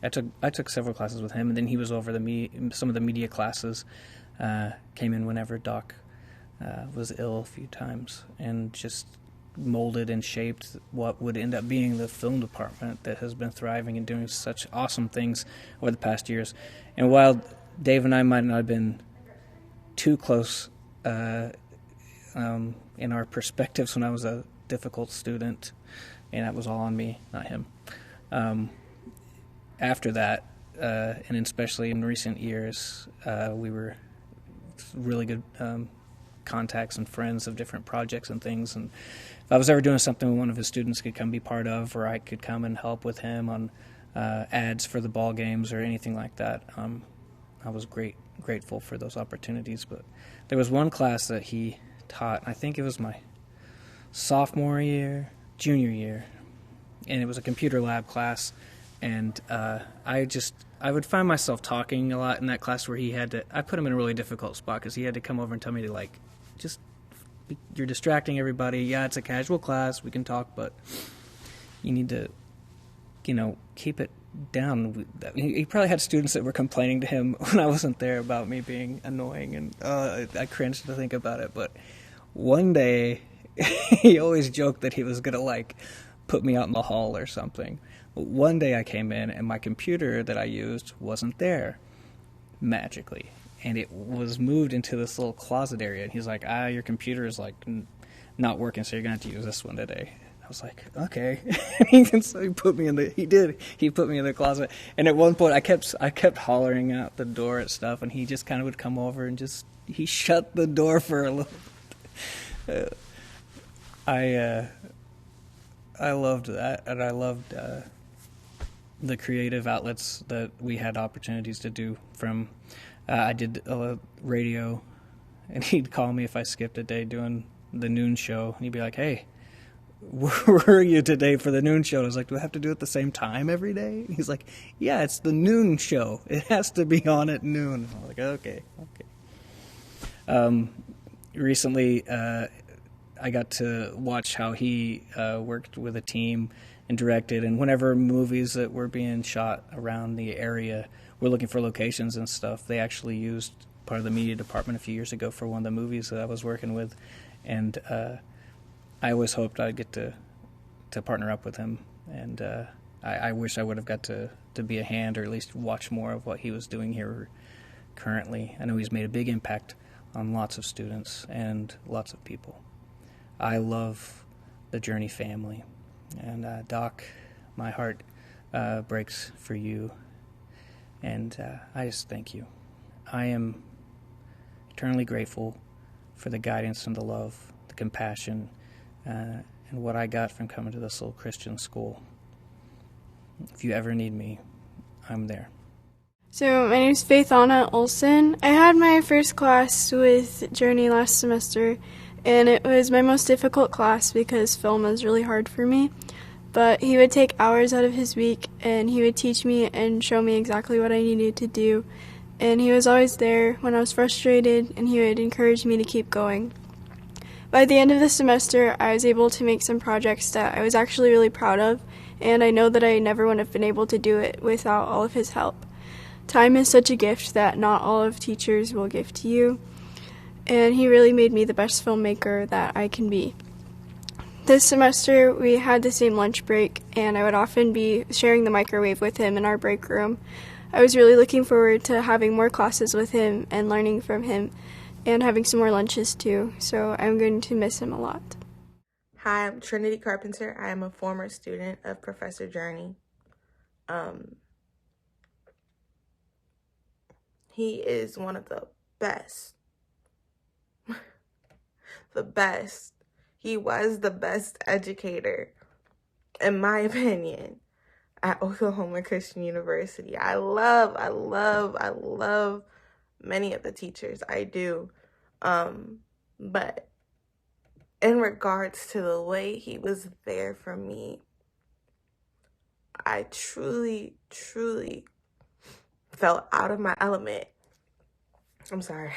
I took several classes with him, and then he was over some of the media classes, came in whenever Doc was ill a few times, and just molded and shaped what would end up being the film department that has been thriving and doing such awesome things over the past years. And while Dave and I might not have been too close in our perspectives when I was a difficult student, and that was all on me, not him. After that, and especially in recent years, we were really good contacts and friends of different projects and things. And if I was ever doing something one of his students could come be part of, or I could come and help with him on ads for the ball games or anything like that, I was grateful for those opportunities. But there was one class that he taught, I think it was my junior year, and it was a computer lab class, and I would find myself talking a lot in that class where I put him in a really difficult spot because he had to come over and tell me to, like, you're distracting everybody. Yeah, it's a casual class, we can talk, but you need to, keep it down. He probably had students that were complaining to him when I wasn't there about me being annoying, and I cringe to think about it. But one day, he always joked that he was going to, put me out in the hall or something. But one day I came in, and my computer that I used wasn't there, magically. And it was moved into this little closet area. And he's like, your computer is, not working, so you're going to have to use this one today. I was like, okay. So he put me in the closet. And at one point, I kept hollering out the door at stuff, and he just kind of would come over and he shut the door for a little bit. I loved that, and I loved the creative outlets that we had opportunities to do. From I did radio, and he'd call me if I skipped a day doing the noon show, and he'd be like, "Hey, where are you today for the noon show?" And I was like, "Do I have to do it at the same time every day?" And he's like, "Yeah, it's the noon show. It has to be on at noon." And I was like, "Okay." Recently, I got to watch how he worked with a team and directed, and whenever movies that were being shot around the area were looking for locations and stuff, they actually used part of the media department a few years ago for one of the movies that I was working with, and I always hoped I'd get to partner up with him, and I wish I would have got to be a hand, or at least watch more of what he was doing here currently. I know he's made a big impact on lots of students and lots of people. I love the Jurney family, and Doc, my heart breaks for you, and I just thank you. I am eternally grateful for the guidance and the love, the compassion, and what I got from coming to this little Christian school. If you ever need me, I'm there. So my name is Faith Anna Olson. I had my first class with Jurney last semester, and it was my most difficult class because film was really hard for me. But he would take hours out of his week, and he would teach me and show me exactly what I needed to do. And he was always there when I was frustrated, and he would encourage me to keep going. By the end of the semester, I was able to make some projects that I was actually really proud of, and I know that I never would have been able to do it without all of his help. Time is such a gift that not all of teachers will give to you, and he really made me the best filmmaker that I can be. This semester, we had the same lunch break, and I would often be sharing the microwave with him in our break room. I was really looking forward to having more classes with him and learning from him, and having some more lunches too, so I'm going to miss him a lot. Hi, I'm Trinity Carpenter. I am a former student of Professor Jurney. He is one of the best. The best. He was the best educator, in my opinion, at Oklahoma Christian University. I love many of the teachers. I do. But in regards to the way he was there for me, I truly felt out of my element. I'm sorry.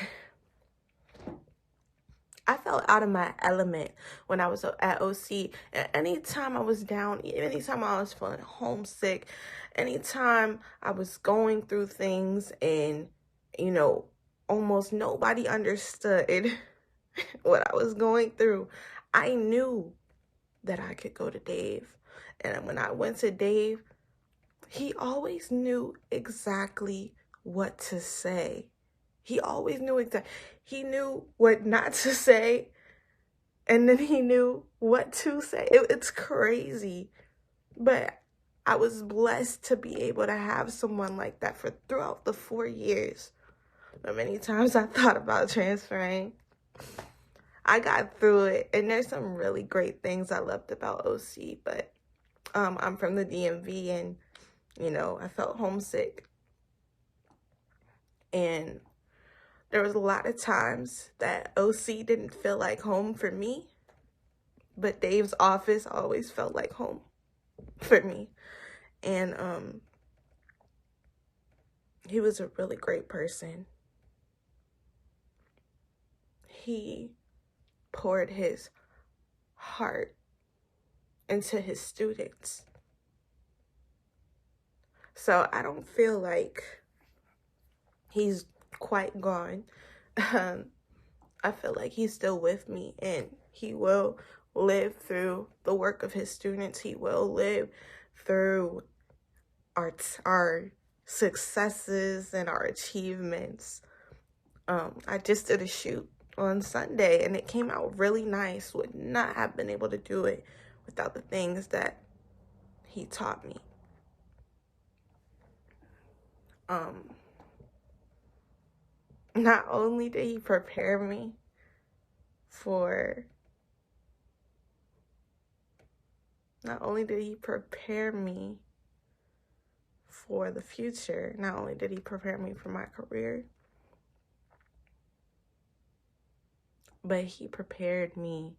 I felt out of my element when I was at OC. And anytime I was down, anytime I was feeling homesick, anytime I was going through things and, almost nobody understood what I was going through, I knew that I could go to Dave. And when I went to Dave, he always knew exactly what to say. He always knew exactly. He knew what not to say, and then he knew what to say. It's crazy. But I was blessed to be able to have someone like that throughout the 4 years. But many times I thought about transferring. I got through it, and there's some really great things I loved about OC, but I'm from the DMV, and, you know, I felt homesick. And there was a lot of times that OC didn't feel like home for me, but Dave's office always felt like home for me. And he was a really great person. He poured his heart into his students. So I don't feel like he's quite gone. I feel like he's still with me, and he will live through the work of his students. He will live through our successes and our achievements. I just did a shoot on Sunday, and it came out really nice. Would not have been able to do it without the things that he taught me. Not only did he prepare me for the future, not only did he prepare me for my career, but he prepared me.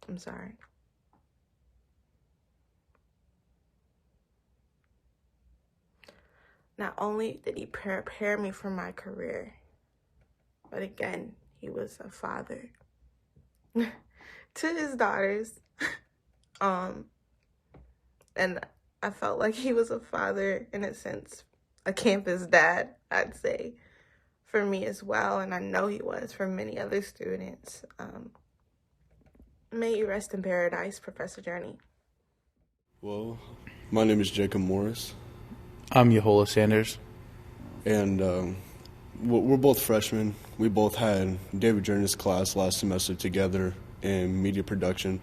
I'm sorry. Not only did he prepare me for my career, but again, he was a father to his daughters. And I felt like he was a father, in a sense, a campus dad, I'd say, for me as well. And I know he was for many other students. May you rest in paradise, Professor Jurney. Well, my name is Jacob Morris. I'm Yehola Sanders. And we're both freshmen. We both had David Jurney's class last semester together in media production.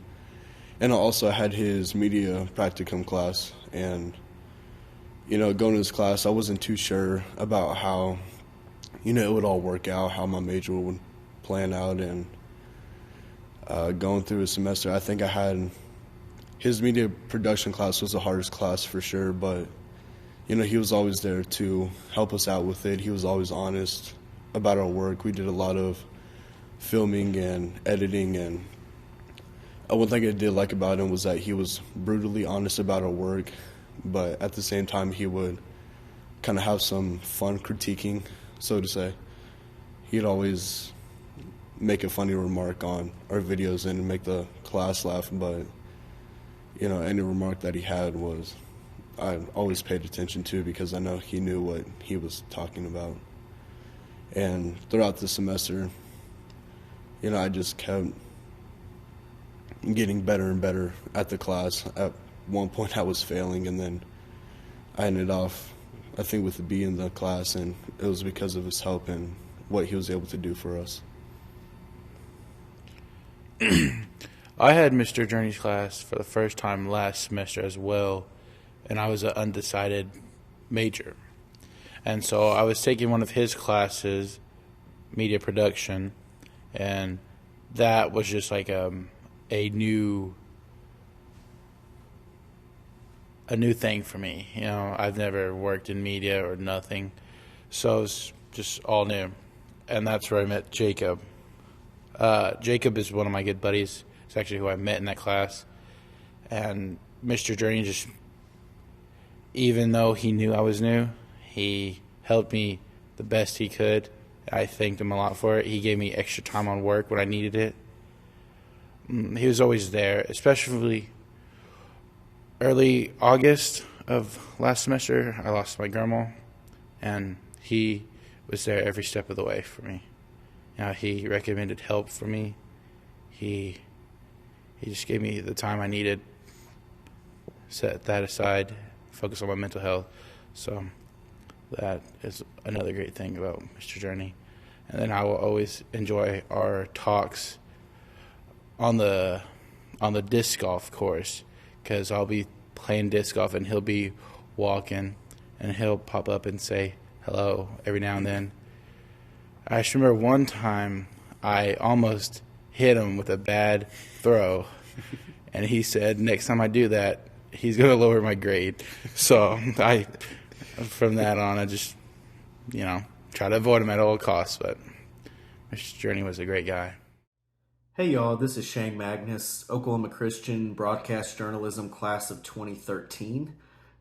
And I also had his media practicum class. And, you know, going to this class, I wasn't too sure about how, you know, it would all work out, how my major would plan out. And going through a semester, I think I had his media production class was the hardest class for sure, but you know, he was always there to help us out with it. He was always honest about our work. We did a lot of filming and editing, and one thing I did like about him was that he was brutally honest about our work, but at the same time he would kind of have some fun critiquing, so to say. He'd always make a funny remark on our videos and make the class laugh, but you know, any remark that he had was I always paid attention to, because I know he knew what he was talking about. And throughout the semester, you know, I just kept getting better and better at the class. At one point I was failing, and then I ended off, I think, with a B in the class, and it was because of his help and what he was able to do for us. I had Mr. Jurney's class for the first time last semester as well, and I was an undecided major. And so I was taking one of his classes, media production, and that was just like a new thing for me. You know, I've never worked in media or nothing, so it was just all new. And that's where I met Jacob. Jacob is one of my good buddies. It's actually who I met in that class. And Mr. Jurney, just, even though he knew I was new, he helped me the best he could. I thanked him a lot for it. He gave me extra time on work when I needed it. He was always there, especially early August of last semester. I lost my grandma, and he was there every step of the way for me. He recommended help for me. He just gave me the time I needed, set that aside, focus on my mental health. So that is another great thing about Mr. Jurney. And then I will always enjoy our talks on the disc golf course, because I'll be playing disc golf and he'll be walking and he'll pop up and say hello every now and then. I just remember one time I almost hit him with a bad throw, and he said, next time I do that, he's going to lower my grade. So from that on, I just, try to avoid him at all costs, but Mr. Jurney was a great guy. Hey y'all, this is Shane Magnus, Oklahoma Christian Broadcast Journalism class of 2013.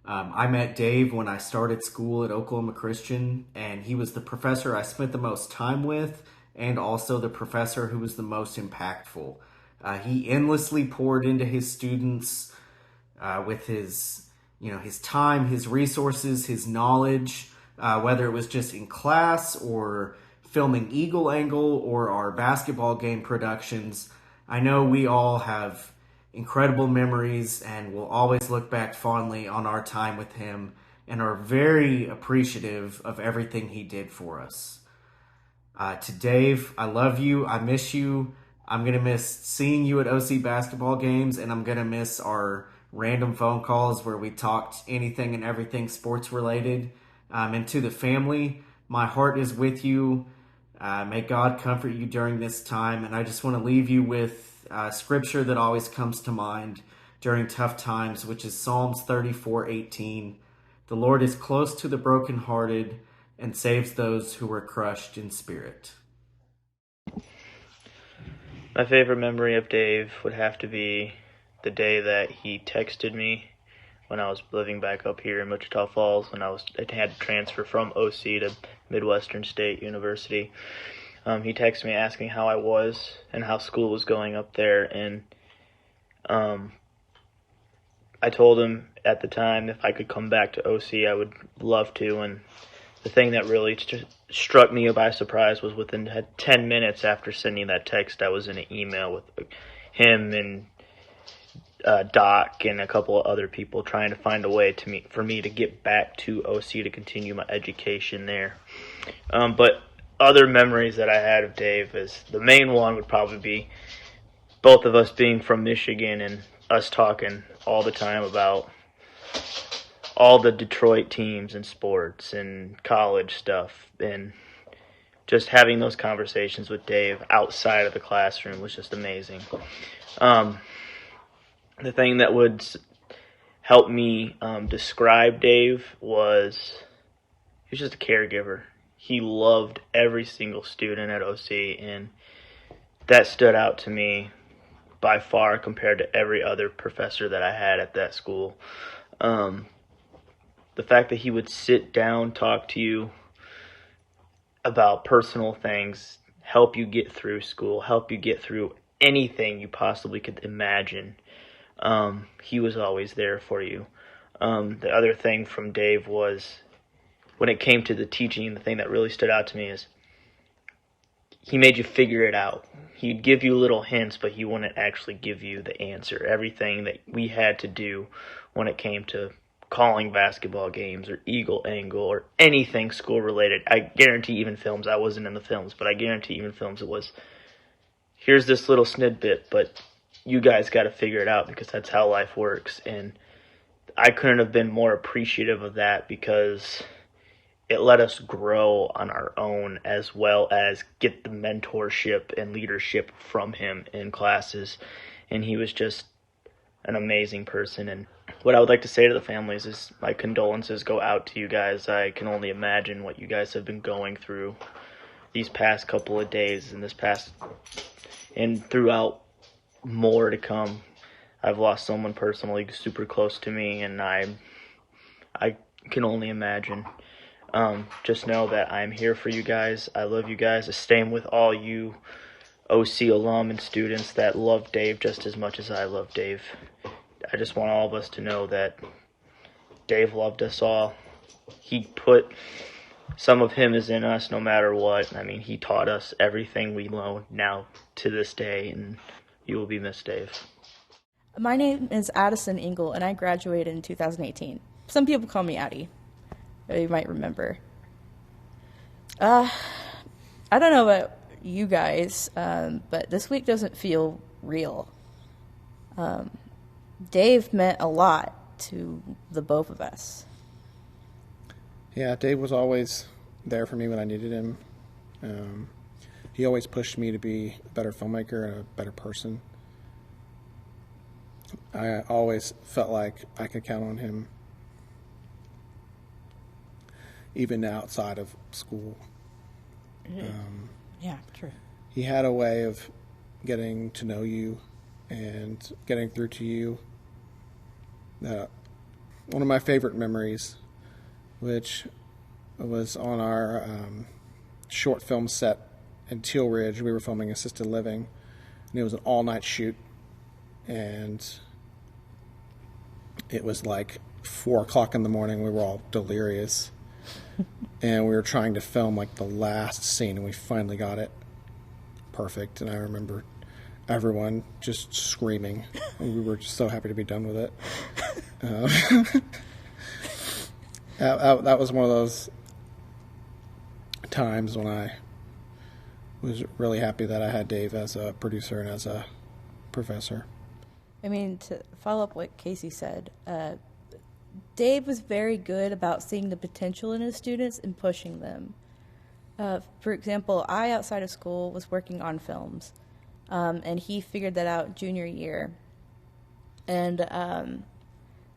I met Dave when I started school at Oklahoma Christian, and he was the professor I spent the most time with, and also the professor who was the most impactful. He endlessly poured into his students with his time, his resources, his knowledge, whether it was just in class or filming Eagle Angle or our basketball game productions. I know we all have incredible memories and will always look back fondly on our time with him and are very appreciative of everything he did for us. To Dave, I love you. I miss you. I'm going to miss seeing you at OC basketball games, and I'm going to miss our random phone calls where we talked anything and everything sports related. And to the family, my heart is with you. May God comfort you during this time. And I just want to leave you with scripture that always comes to mind during tough times, which is Psalms 34:18. The Lord is close to the brokenhearted and saves those who are crushed in spirit. My favorite memory of Dave would have to be the day that he texted me when I was living back up here in Wichita Falls, and I had to transfer from OC to Midwestern State University. He texted me asking how I was and how school was going up there, and I told him at the time if I could come back to OC, I would love to. And the thing that really struck me by surprise was within 10 minutes after sending that text, I was in an email with him and Doc and a couple of other people trying to find a way for me to get back to OC to continue my education there. But other memories that I had of Dave is the main one would probably be both of us being from Michigan and us talking all the time about all the Detroit teams and sports and college stuff, and just having those conversations with Dave outside of the classroom was just amazing. The thing that would help me describe Dave was he was just a caregiver. He loved every single student at OC, and that stood out to me by far compared to every other professor that I had at that school. The fact that he would sit down, talk to you about personal things, help you get through school, help you get through anything you possibly could imagine. He was always there for you. The other thing from Dave was when it came to the teaching, the thing that really stood out to me is he made you figure it out. He'd give you little hints, but he wouldn't actually give you the answer. Everything that we had to do when it came to calling basketball games or Eagle Angle or anything school related, I guarantee even films, I wasn't in the films, but I guarantee even films it was, here's this little snippet, but you guys got to figure it out because that's how life works. And I couldn't have been more appreciative of that because it let us grow on our own as well as get the mentorship and leadership from him in classes. And he was just an amazing person. And what I would like to say to the families is my condolences go out to you guys. I can only imagine what you guys have been going through these past couple of days and throughout more to come. I've lost someone personally super close to me, and I can only imagine. Just know that I'm here for you guys. I love you guys. The same with all you OC alum and students that love Dave just as much as I love Dave. I just want all of us to know that Dave loved us all. He put some of him is in us no matter what. I mean, he taught us everything we know now to this day, and you will be missed, Dave. My name is Addison Engel, and I graduated in 2018. Some people call me Addie. You might remember. I don't know about you guys, but this week doesn't feel real. Dave meant a lot to the both of us. Yeah, Dave was always there for me when I needed him. He always pushed me to be a better filmmaker and a better person. I always felt like I could count on him, even outside of school. Yeah, true. He had a way of getting to know you and getting through to you. One of my favorite memories, which was on our short film set in Teal Ridge. We were filming assisted living, and it was an all-night shoot, and it was like 4 o'clock in the morning. We were all delirious, and we were trying to film like the last scene, and we finally got it perfect. And I remember everyone just screaming, and we were just so happy to be done with it. That was one of those times when I was really happy that I had Dave as a producer and as a professor. I mean, to follow up what Casey said, Dave was very good about seeing the potential in his students and pushing them. For example, I, outside of school, was working on films, and he figured that out junior year. And,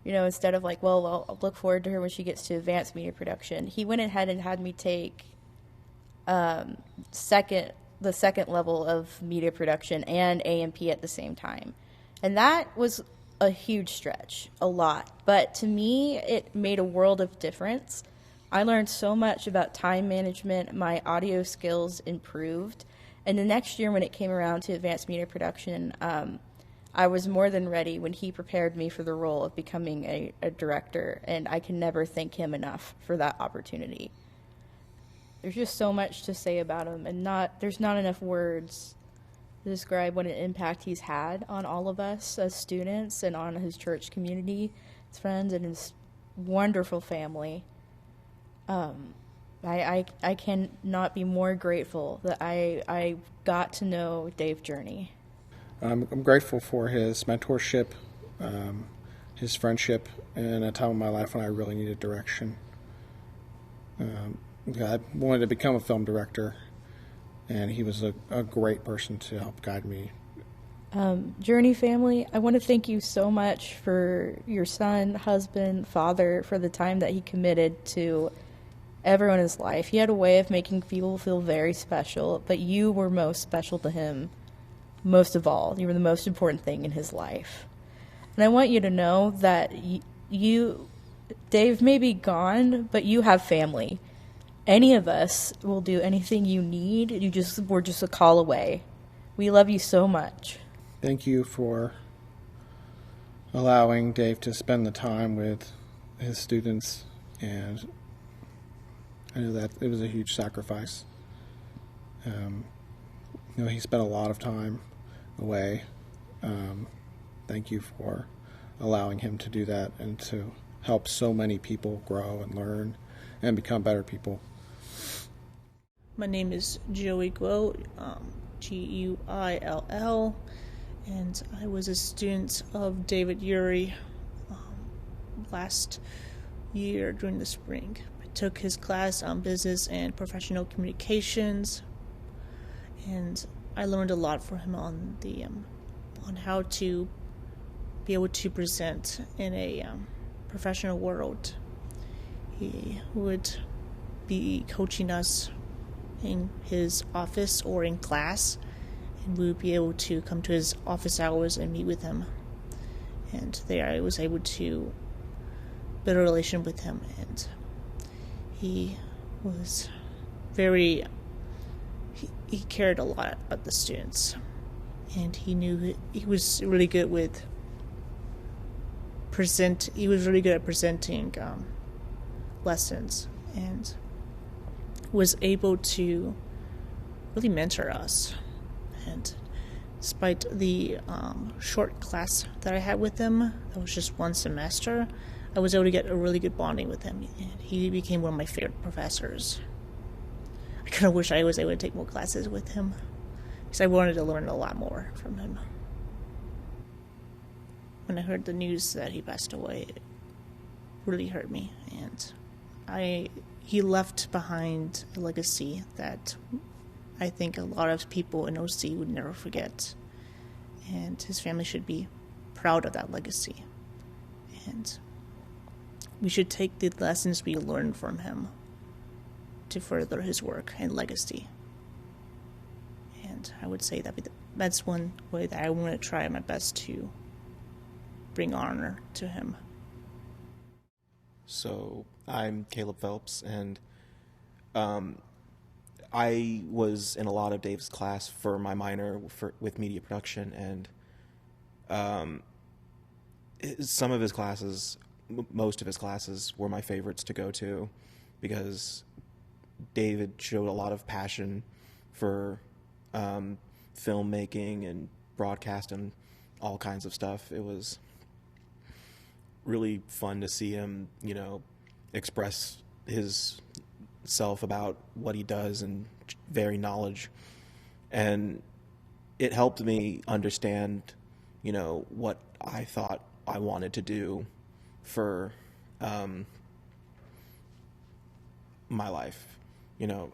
instead of like, well, I'll look forward to her when she gets to advanced media production, he went ahead and had me take the second level of media production and A&P at the same time. And that was a huge stretch, a lot. But to me, it made a world of difference. I learned so much about time management. My audio skills improved. And the next year when it came around to advanced media production, I was more than ready when he prepared me for the role of becoming a director. And I can never thank him enough for that opportunity. There's just so much to say about him, and there's not enough words to describe what an impact he's had on all of us as students and on his church community, his friends, and his wonderful family. I cannot be more grateful that I got to know Dave Jurney. I'm grateful for his mentorship, his friendship, in a time of my life when I really needed direction. I wanted to become a film director, and he was a great person to help guide me. Jurney family, I want to thank you so much for your son, husband, father, for the time that he committed to everyone in his life. He had a way of making people feel very special, but you were most special to him, most of all. You were the most important thing in his life. And I want you to know that you, Dave may be gone, but you have family. Any of us will do anything you need. We're just a call away. We love you so much. Thank you for allowing Dave to spend the time with his students, and I know that it was a huge sacrifice. He spent a lot of time away. Thank you for allowing him to do that and to help so many people grow and learn and become better people. My name is Joey Guill, Guill, and I was a student of David Jurney last year during the spring. I took his class on business and professional communications, and I learned a lot from him on how to be able to present in a professional world. He would be coaching us in his office or in class, and we would be able to come to his office hours and meet with him. And there I was able to build a relation with him, and he was very, he cared a lot about the students, and he knew he was really good with he was really good at presenting lessons, and was able to really mentor us. And despite the short class that I had with him, that was just one semester, I was able to get a really good bonding with him, and he became one of my favorite professors. I kind of wish I was able to take more classes with him, because I wanted to learn a lot more from him. When I heard the news that he passed away, it really hurt me, and he left behind a legacy that I think a lot of people in OC would never forget. And his family should be proud of that legacy. And we should take the lessons we learned from him to further his work and legacy. And I would say that's one way that I want to try my best to bring honor to him. So I'm Caleb Phelps, and I was in a lot of Dave's class for my minor with media production, and some of his classes, most of his classes, were my favorites to go to because David showed a lot of passion for filmmaking and broadcast and all kinds of stuff. It was really fun to see him, express his self about what he does and very knowledge. And it helped me understand, what I thought I wanted to do for my life.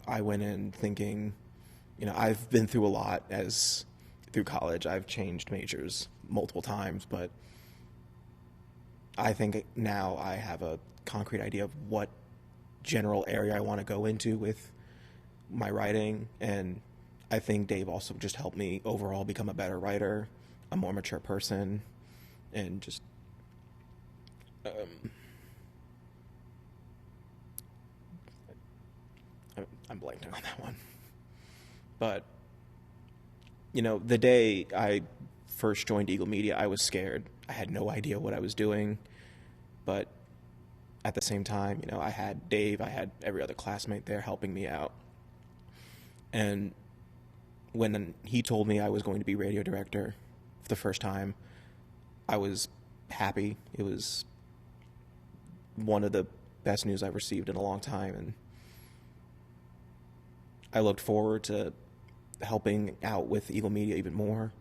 I went in thinking, I've been through a lot through college. I've changed majors multiple times, but I think now I have a concrete idea of what general area I want to go into with my writing, and I think Dave also just helped me overall become a better writer, a more mature person, and just I'm blanking on that one. But the day I first joined Eagle Media, I was scared. I had no idea what I was doing, but at the same time, I had Dave, I had every other classmate there helping me out. And when he told me I was going to be radio director for the first time, I was happy. It was one of the best news I've received in a long time, and I looked forward to helping out with Eagle Media even more.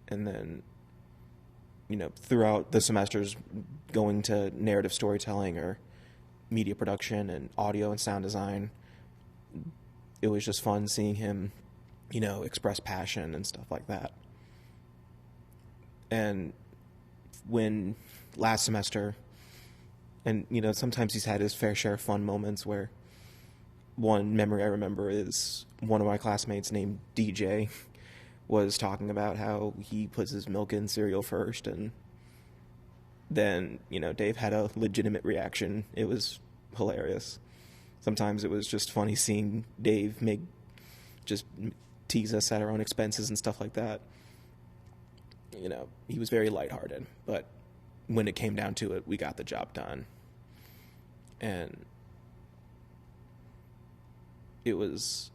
And then, throughout the semesters, going to narrative storytelling or media production and audio and sound design, it was just fun seeing him, express passion and stuff like that. And when last semester, and, sometimes he's had his fair share of fun moments where one memory I remember is one of my classmates named DJ was talking about how he puts his milk in cereal first, and then, Dave had a legitimate reaction. It was hilarious. Sometimes it was just funny seeing Dave just tease us at our own expenses and stuff like that. He was very lighthearted, but when it came down to it, we got the job done. And it was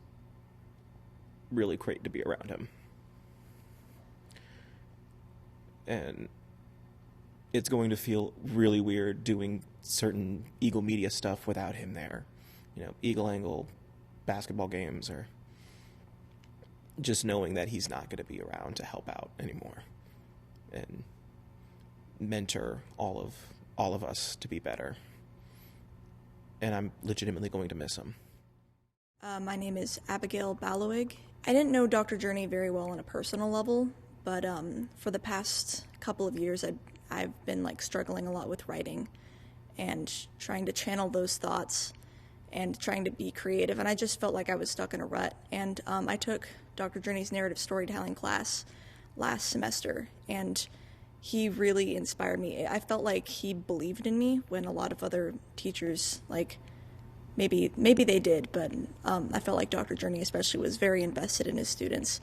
really great to be around him. And it's going to feel really weird doing certain Eagle Media stuff without him there. Eagle Angle basketball games, or just knowing that he's not going to be around to help out anymore and mentor all of us to be better. And I'm legitimately going to miss him. My name is Abigail Ballowig. I didn't know Dr. Jurney very well on a personal level, but for the past couple of years, I've been struggling a lot with writing and trying to channel those thoughts and trying to be creative. And I just felt like I was stuck in a rut. And I took Dr. Jurney's narrative storytelling class last semester, and he really inspired me. I felt like he believed in me when a lot of other teachers, maybe they did, but I felt like Dr. Jurney especially was very invested in his students.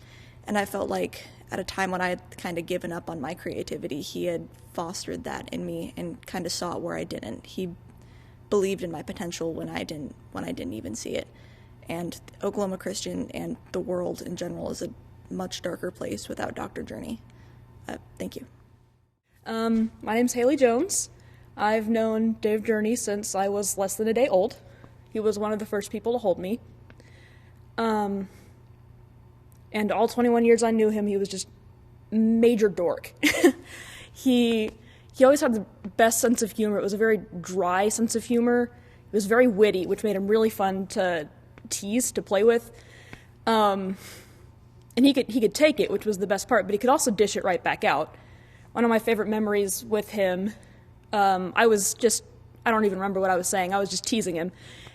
And I felt like at a time when I had kind of given up on my creativity, he had fostered that in me and kind of saw it where I didn't. He believed in my potential when I didn't even see it. And Oklahoma Christian and the world in general is a much darker place without Dr. Jurney. Thank you. My name's Haley Jones. I've known Dave Jurney since I was less than a day old. He was one of the first people to hold me. And all 21 years I knew him, he was just major dork. He always had the best sense of humor. It was a very dry sense of humor. It was very witty, which made him really fun to tease to play with. And he could take it, which was the best part, but he could also dish it right back out. One of my favorite memories with him, I don't even remember what I was saying. I was just teasing him.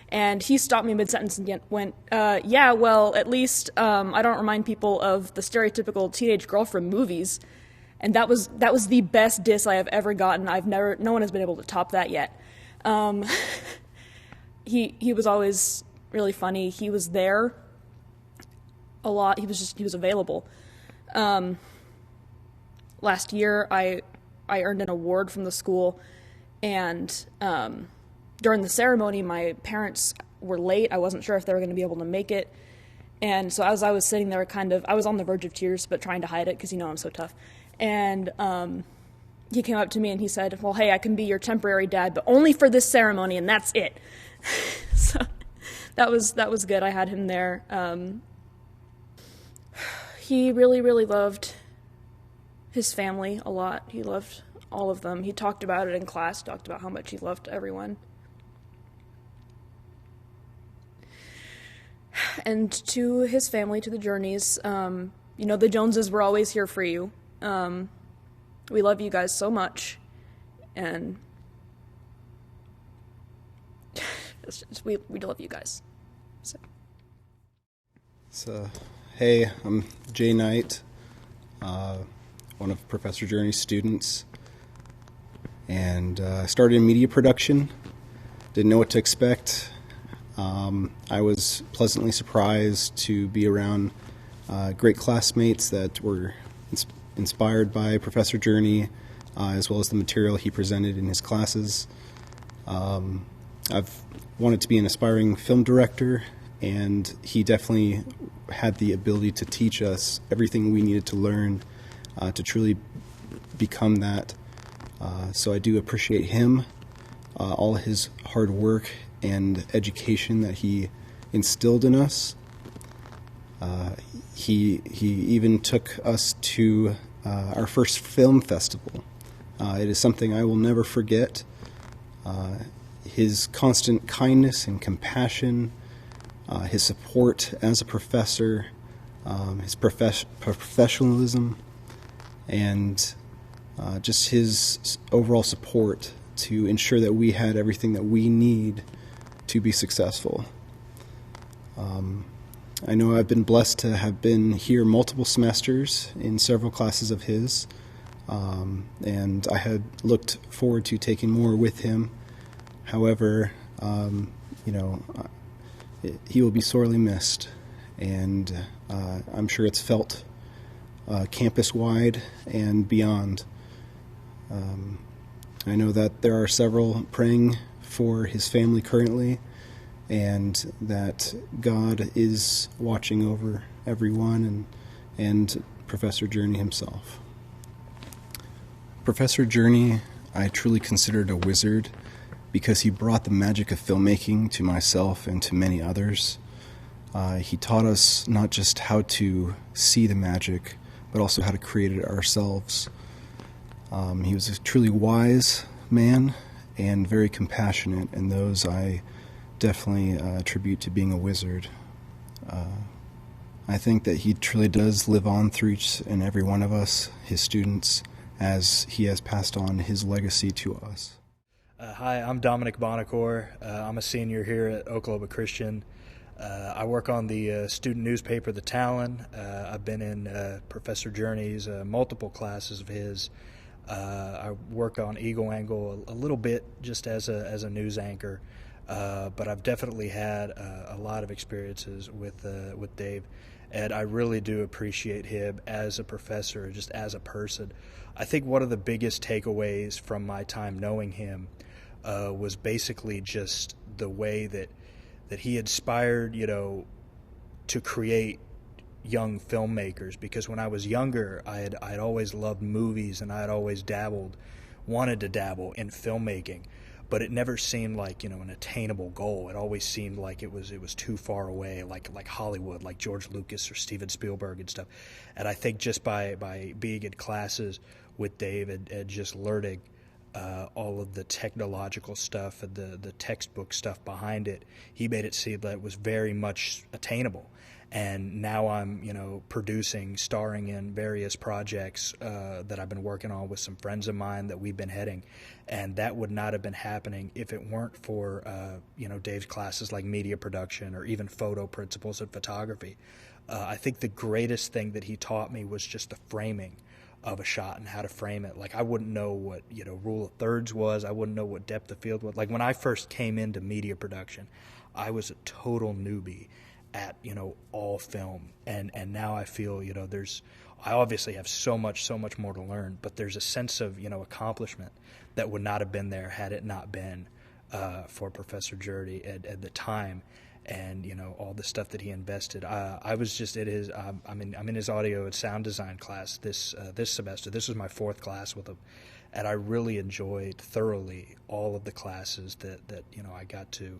And he stopped me mid-sentence and went, yeah, well, at least I don't remind people of the stereotypical teenage girl from movies. And that was the best diss I have ever gotten. No one has been able to top that yet. He was always really funny. He was there a lot. He was available. Last year, I earned an award from the school, and during the ceremony, my parents were late. I wasn't sure if they were going to be able to make it, and so as I was sitting there, I was on the verge of tears, but trying to hide it because I'm so tough. And he came up to me and he said, "Well, hey, I can be your temporary dad, but only for this ceremony, and that's it." So that was good. I had him there. He really, really loved his family a lot. He loved all of them. He talked about it in class, talked about how much he loved everyone. And to his family, to the Jurneys, the Joneses were always here for you. We love you guys so much. And we love you guys. So, hey, I'm Jay Knight, one of Professor Jurney's students, and I started in media production. Didn't know what to expect. I was pleasantly surprised to be around great classmates that were inspired by Professor Jurney, as well as the material he presented in his classes. I've wanted to be an aspiring film director, and he definitely had the ability to teach us everything we needed to learn to truly become that. So I do appreciate him, all his hard work and education that he instilled in us. He even took us to our first film festival. It is something I will never forget. His constant kindness and compassion, his support as a professor, his professionalism, and just his overall support to ensure that we had everything that we need to be successful. I know I've been blessed to have been here multiple semesters in several classes of his, and I had looked forward to taking more with him. However, he will be sorely missed, and I'm sure it's felt campus-wide and beyond. I know that there are several praying for his family currently, and that God is watching over everyone and Professor Jurney himself. Professor Jurney, I truly considered a wizard because he brought the magic of filmmaking to myself and to many others. He taught us not just how to see the magic, but also how to create it ourselves. He was a truly wise man and very compassionate, and those I definitely attribute to being a wizard. I think that he truly does live on through each and every one of us, his students, as he has passed on his legacy to us. Hi, I'm Dominic Bonacore. I'm a senior here at Oklahoma Christian. I work on the student newspaper, The Talon. I've been in Professor Jurney's multiple classes of his. I work on Eagle Angle a little bit just as a news anchor, but I've definitely had a lot of experiences with Dave, and I really do appreciate him as a professor, just as a person. I think one of the biggest takeaways from my time knowing him was basically just the way that he inspired, to create young filmmakers. Because when I was younger, I'd always loved movies, and I had always wanted to dabble in filmmaking, but it never seemed like an attainable goal. It always seemed like it was too far away, like Hollywood, like George Lucas or Steven Spielberg and stuff. And I think just by being in classes with Dave and just learning all of the technological stuff and the textbook stuff behind it. He made it seem that it was very much attainable. And now I'm, producing, starring in various projects that I've been working on with some friends of mine that we've been heading. And that would not have been happening if it weren't for, Dave's classes like media production or even photo principles and photography. I think the greatest thing that he taught me was just the framing of a shot and how to frame it. Like, I wouldn't know what, rule of thirds was. I wouldn't know what depth of field was. Like, when I first came into media production, I was a total newbie at, all film. And now I feel, I obviously have so much more to learn, but there's a sense of, accomplishment that would not have been there had it not been for Professor Jurney at the time. And all the stuff that he invested. I was just at his. I'm in his audio and sound design class this semester. This was my 4th class with him, and I really enjoyed thoroughly all of the classes that I got to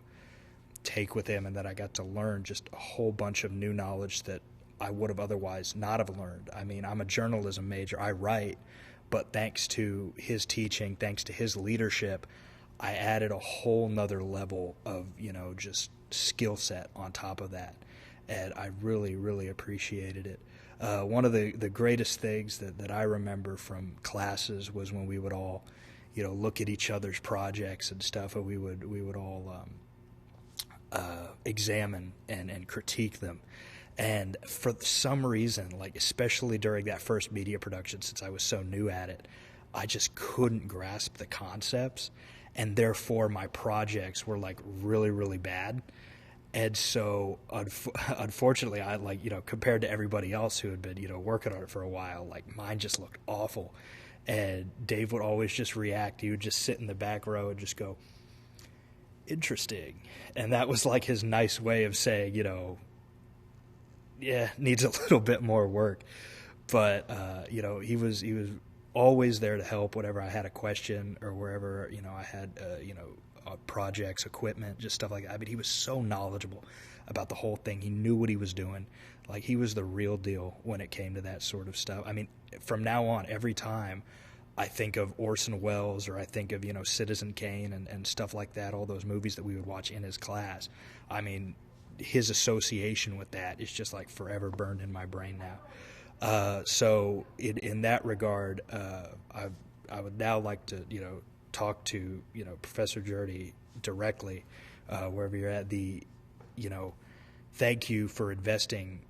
take with him, and that I got to learn just a whole bunch of new knowledge that I would have otherwise not have learned. I mean, I'm a journalism major. I write, but thanks to his teaching, thanks to his leadership, I added a whole nother level of just skill set on top of that, and I really appreciated it. One of the greatest things that I remember from classes was when we would all look at each other's projects and stuff, and we would all examine and critique them. And for some reason, like especially during that first media production, since I was so new at it, I just couldn't grasp the concepts, and therefore my projects were like really bad. And so, unfortunately, I compared to everybody else who had been, working on it for a while, like mine just looked awful. And Dave would always just react. He would just sit in the back row and just go, interesting. And that was like his nice way of saying, yeah, needs a little bit more work. But, he was always there to help whenever I had a question or wherever, I had, projects, equipment, just stuff like that. I mean, he was so knowledgeable about the whole thing. He knew what he was doing. Like, he was the real deal when it came to that sort of stuff. I mean, from now on, every time I think of Orson Welles or I think of, Citizen Kane and stuff like that, all those movies that we would watch in his class, I mean, his association with that is just like forever burned in my brain now. So in that regard, I would now like to, talk to, Professor Jurney directly, wherever you're at. Thank you for investing,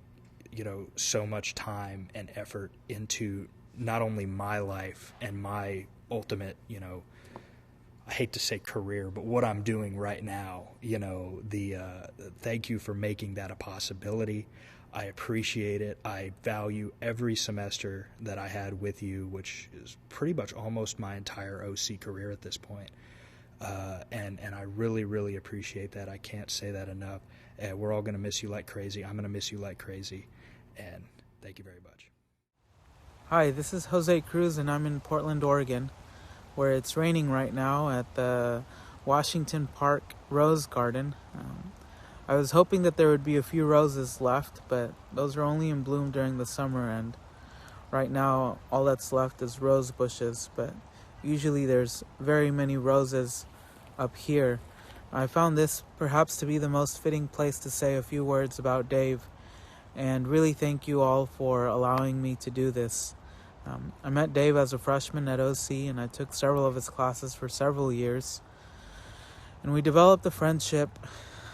so much time and effort into not only my life and my ultimate, I hate to say career, but what I'm doing right now, thank you for making that a possibility. I appreciate it. I value every semester that I had with you, which is pretty much almost my entire OC career at this point. And I really appreciate that. I can't say that enough. We're all going to miss you like crazy. I'm going to miss you like crazy. And thank you very much. Hi, this is Jose Cruz, and I'm in Portland, Oregon, where it's raining right now at the Washington Park Rose Garden. I was hoping that there would be a few roses left, but those are only in bloom during the summer, and right now all that's left is rose bushes, but usually there's very many roses up here. I found this perhaps to be the most fitting place to say a few words about Dave, and really thank you all for allowing me to do this. I met Dave as a freshman at OC, and I took several of his classes for several years, and we developed a friendship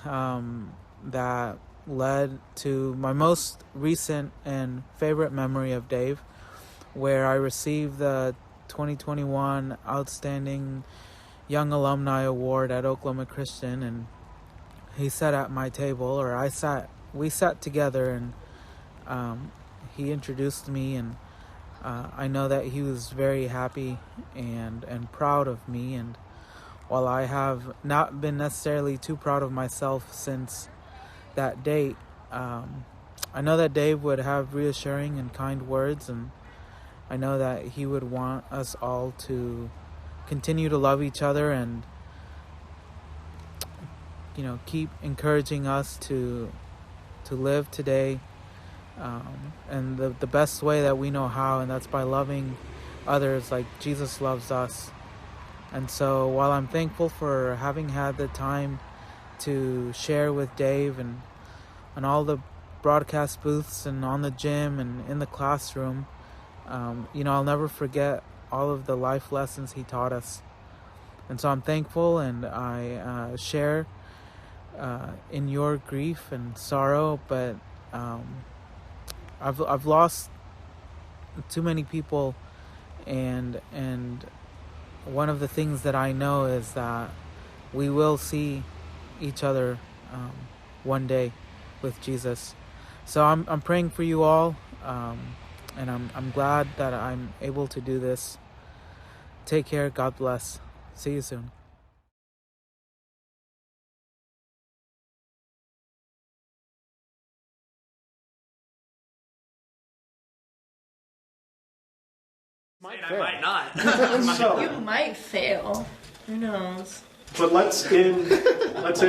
that led to my most recent and favorite memory of Dave, where I received the 2021 Outstanding Young Alumni Award at Oklahoma Christian, and he sat at my table, or we sat together, and he introduced me, and I know that he was very happy and proud of me, and while I have not been necessarily too proud of myself since that date, I know that Dave would have reassuring and kind words, and I know that he would want us all to continue to love each other and, keep encouraging us to live today and the best way that we know how, and that's by loving others like Jesus loves us. And so while I'm thankful for having had the time to share with Dave and on all the broadcast booths and on the gym and in the classroom, I'll never forget all of the life lessons he taught us. And so I'm thankful, and I share in your grief and sorrow, but I've lost too many people, and one of the things that I know is that we will see each other one day with Jesus. So I'm praying for you all, and I'm glad that I'm able to do this. Take care. God bless. See you soon. Might not. You might fail. Who knows? But let's end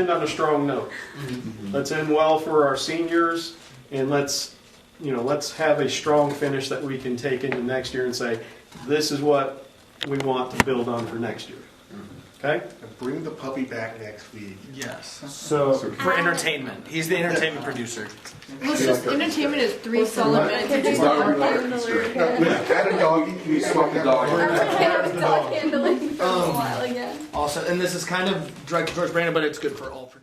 on a strong note. Let's end well for our seniors, and let's have a strong finish that we can take into next year and say, this is what we want to build on for next year. Okay? Bring the puppy back next week. Yes. So for entertainment. He's the entertainment producer. Well, it's just entertainment is 3 solid minutes. Add a doggy. We swap the dog. Dog handling for a while again. Also, and this is kind of direct towards Brandon, but it's good for all.